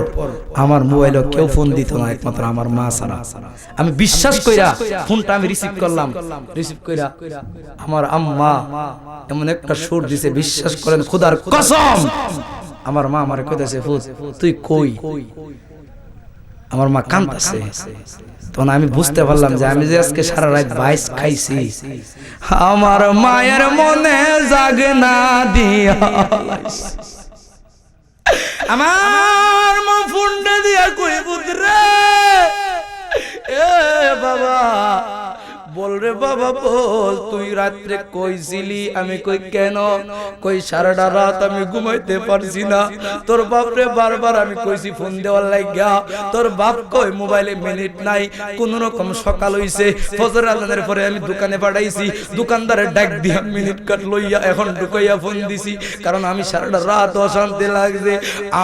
আমার মোবাইলে কেউ ফোন দিত না, একমাত্র আমার মা ছাড়া। আমি বিশ্বাস কইরা ফোনটা আমি রিসিভ করলাম, রিসিভ কইরা আমার আম্মা এমন একটা সুর দিছে, বিশ্বাস করেন খোদার কসম, আমার মা আমারে কইতাছে, ফুত তুই কই? আমার মা কাঁদতেছে। তখন আমি বুঝতে পারলাম যে আমি যে আজকে সারা রাত বাইস খাইছি, আমার মায়ের মনে জাগে না দিয়া। আমার মা ফোনটা দিয়া কই, পুত্রে এ বাবা বল রে বাবা বল, তুই রাত্রে কইছিলি? আমি কই কেন? কই সারাটা রাত আমি ঘুমাইতে পারছি না, তোর বাপরে বারবার আমি কইছি ফোন দেওয়ার লাগিয়া, তোর বাপ কই মোবাইলে মিনিট নাই। কোন রকম সকাল হইছে, ফজর আজানের পরে আমি দোকানে পাঠাইছি, দোকানদারে ডাক দিয়া মিনিট কাট লইয়া এখন ঢুকাইয়া ফোন দিছি, কারণ আমি সারাটা রাত অশান্তি লাগছে।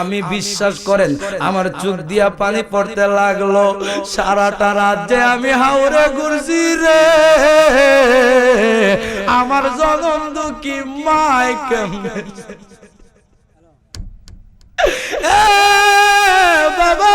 আমি বিশ্বাস করেন আমার চোখ দিয়া পানি পড়তে লাগলো। সারাটা রাত যে আমি হাওরে ঘুরছি রে, আমার জনম দুঃখী মাই কেমনে বাবা।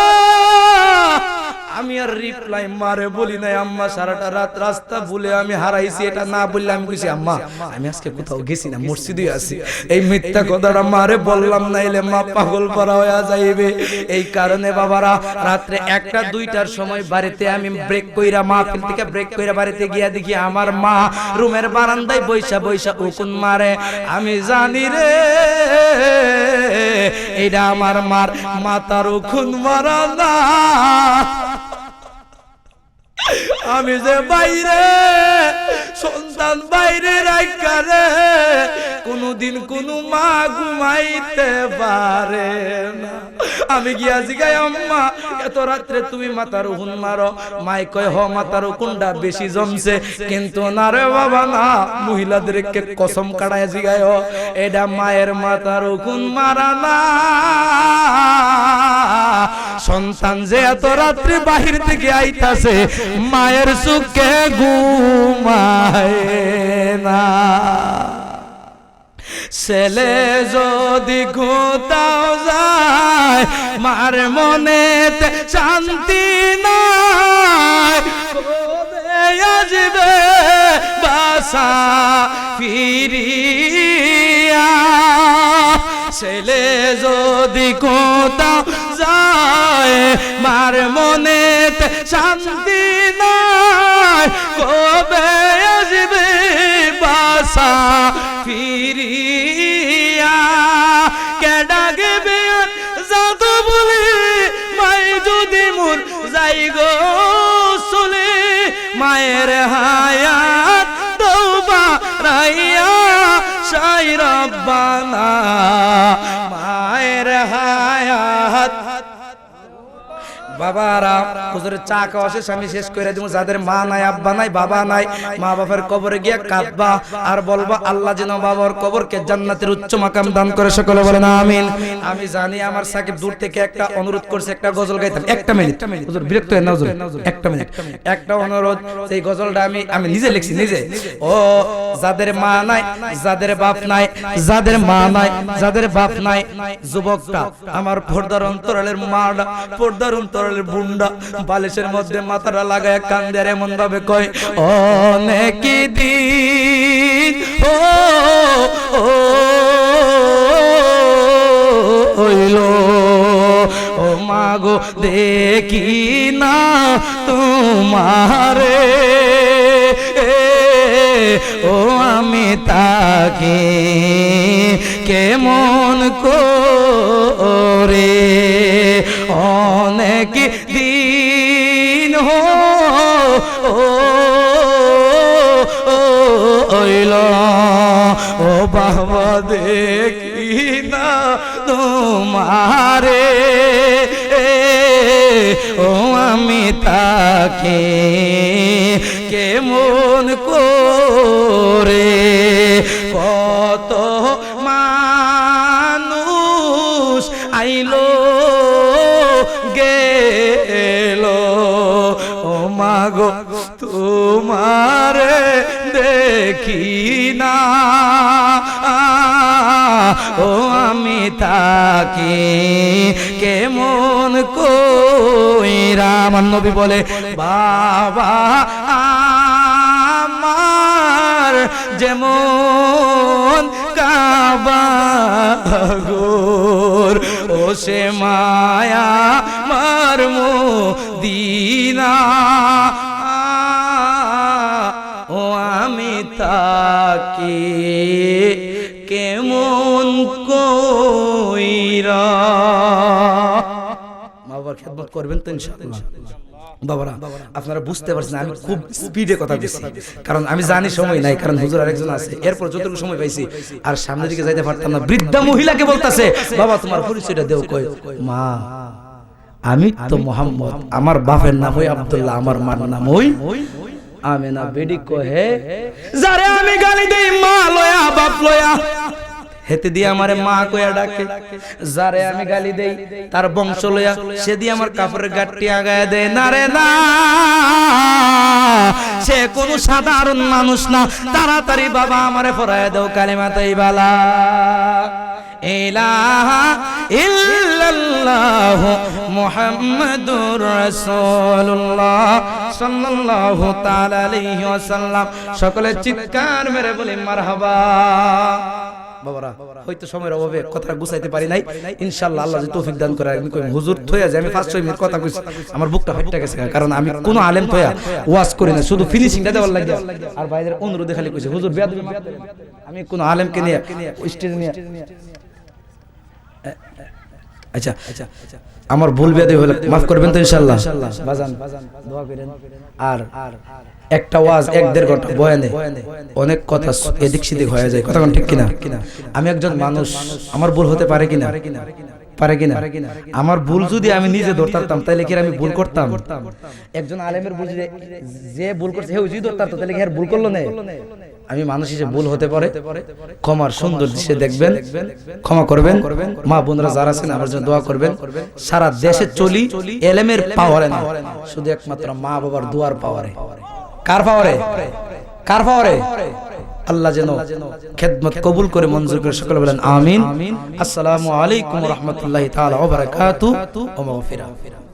আমি আর রিপ্লাই মারে বলি নাই, আম্মা সারাটা রাত রাস্তা ভুলে আমি হারাইছি, এটা না বললে আমি কইছি আম্মা আমি আজকে কোথাও গেছি না, মসজিদে আছি। এই মিথ্যা কথাটা মারে বললাম, নাইলে মা পাগল পারা হয়ে যাইবে। এই কারণে বাবারা রাত্রে 1টা 2টার সময় বাড়িতে আমি ব্রেক কইরা, মাহফিল থেকে ব্রেক কইরা বাড়িতে গিয়া দেখি আমার মা রুমের বারান্দায় বইসা বইসা উকুন মারে। আমি জানি রে এইটা আমার মার মাথার উকুন মারা না, আমি যে বাইরে সন্তান বাইরে রাখা রে, কোনদিন কোন মা ঘুমাইতে পারে না। আমি গিয়া জিগাই, আম্মা এত রাত্রে তুমি মাথার উকুন মারো? মাই কয় হ মাথার উকুনটা বেশি জমছে, কিন্তু না রে বাবা না, মহিলাদেরকে কসম কাটায় জিগায় এটা মায়ের মাথার উকুন মারা না। সন্তান যে এত রাত্রে বাহির থেকে আইতাছে, মায়ের সুখে ঘুমায় না। ছেলে যদি কোথাও যায়, মার মনেতে শান্তি নাই, কবে আসবে বাসা ফিরিয়া? ছেলে যদি কোথাও যায়, মার মনেতে শান্তি নাই, কবে আসবে বাসা ফিরিয়া? কে ডাকবে যাত বলে, মাই যদি মোর যাই গো চলে, মায়ের হায়াত তওবা রাইয়া সাই রব্বানা, মায়ের হায়াত বাবারা হুজুরের চা খাওয়া শেষ আমি শেষ করে দিব। যাদের মা নাই, আব্বা নাই, বাবা নাই, মা বাবার কবরে গিয়ে কাঁদবা আর বলবা আল্লাহ যেন বাবার কবরকে জান্নাতের উচ্চ মাকাম দান করে, সকলে বলেন আমিন। আমি জানি আমার সাকিব দূর থেকে একটা অনুরোধ করছে, একটা গজল গাইতাম। একটা মিনিট হুজুর, বিরক্ত হয় না হুজুর, একটা মিনিট, একটা অনুরোধ। সেই গজলটা আমি নিজে লিখছি, নিজে। ও যাদের মা নাই, যাদের বাপ নাই, যাদের মা নাই, যাদের বাপ নাই, যুবকটা আমার পর্দার অন্তরালের মাটা, পর্দার অন্তরালের বুন্ডা বালিশের মধ্যে মাথাটা লাগায় কান্দে আর এমন ভাবে কয় অনেক দিন হইল ও মাগো দেখি না তোমারে, ও আমি তাকে কেমন করে, অনেক দিন হইল ও বাবা দেখি না তোমারে, ও আমি তাকে কেমন করে, কত মানুষ আইলো গেল ও মাগো তোমারে দেখি না, ও আমি তাকে কেমন কইরা। আমার নবী বলে বাবা আমার যেমন কাবা গোর, ও সে মায়া মার মদিনা, ও আমি তাকে কেমন কইরা। মা বাবার খেদমত করবেন তো ইনশাআল্লাহ। বাবারা আপনারা বুঝতে পারছেন আমি খুব স্পিডে কথা বলছি, কারণ আমি জানি সময় নাই, কারণ হুজুর আরেকজন আছে। এরপর যতটুকু সময় পাইছি আর সামনের দিকে যাইতে পারতাম না। বৃদ্ধা মহিলাকে বলতাছে বাবা তোমার পরিচয়টা দেও। কই মা আমি তো মোহাম্মদ, আমার বাপের নাম হই আব্দুল্লাহ, আমার মার নাম হই আমেনা। বেডি কহে যারে আমি গালি দেই মা লয়া বাপ লয়া, হেতে দিয়ে আমারে মা কইয়া ডাকে। যারে আমি গালি দেই তার বংশ লইয়া সে দিয়ে আমার কাপড়ের গাঁটটি আগায় দেয়। না রে না, সে কোন সাধারণ মানুষ না। তাড়াতাড়ি বাবা আমারে ফরায় দাও কালিমা তাইবালা ইলাহা ইল্লাল্লাহ মুহাম্মাদুর রাসূলুল্লাহ সাল্লাল্লাহু তাআলা আলাইহি ওয়াসাল্লাম। সকলে চিৎকার মেরে বলি মারহাবা। বাবারা হয়তো সময়ের অভাবে কথা গুছাইতে পারি নাই, ইনশাআল্লাহ আল্লাহ যদি তৌফিক দান করে আমি কই হুজুর থইয়া যায়। আমি 5-6 মিনিট কথা কইছি, আমার বুকটা ফাইটা গেছে, কারণ আমি কোন আলেম থইয়া ওয়াজ করি না, শুধু ফিনিশিংটা দেওয়ার লাগে। আর ভাইদের অনুরোধে খালি কইছি হুজুর বেয়াদবি, আমি কোন আলেমকে নিয়ে স্টেজে নিয়ে। আচ্ছা আমার ভুল বেয়াদবি হলে মাফ করবেন তো ইনশাআল্লাহ। বাজান দোয়া করেন। আর একটা ওয়াজ 1-1.5 ঘন্টা বয়ানে অনেক কথা এদিক সেদিক হয়ে যায়, কথা ঠিক কিনা? আমি একজন মানুষ, আমার ভুল হতে পারে কিনা? পারে কিনা? আমার ভুল যদি আমি নিজে ধরতাম তাহলে কি আমি ভুল করতাম? একজন আলেমের ভুল যে ভুল করছে হে যদি ধরতাম তাহলে কি আর ভুল করলো না? আমি মানুষ হিসেবে ভুল হতে পারে, ক্ষমার সুন্দর দৃশ্যে দেখবেন, ক্ষমা করবেন। মা বোনরা যারা আছেন আমার জন্য দোয়া করবেন। সারা দেশে চলি এলেমের পাওয়ারে না, শুধু একমাত্র মা বাবার দুয়ার পাওয়ারে। কার পাওয়ারে? কার পাওয়ারে? আল্লাহ যেন খেদমত কবুল করে মঞ্জুর করে, সকলে বলেন আমিন। আসসালামু আলাইকুম ওয়া রাহমাতুল্লাহি তাআলা ওয়া বারাকাতুহু ওয়া মাগফিরাহ।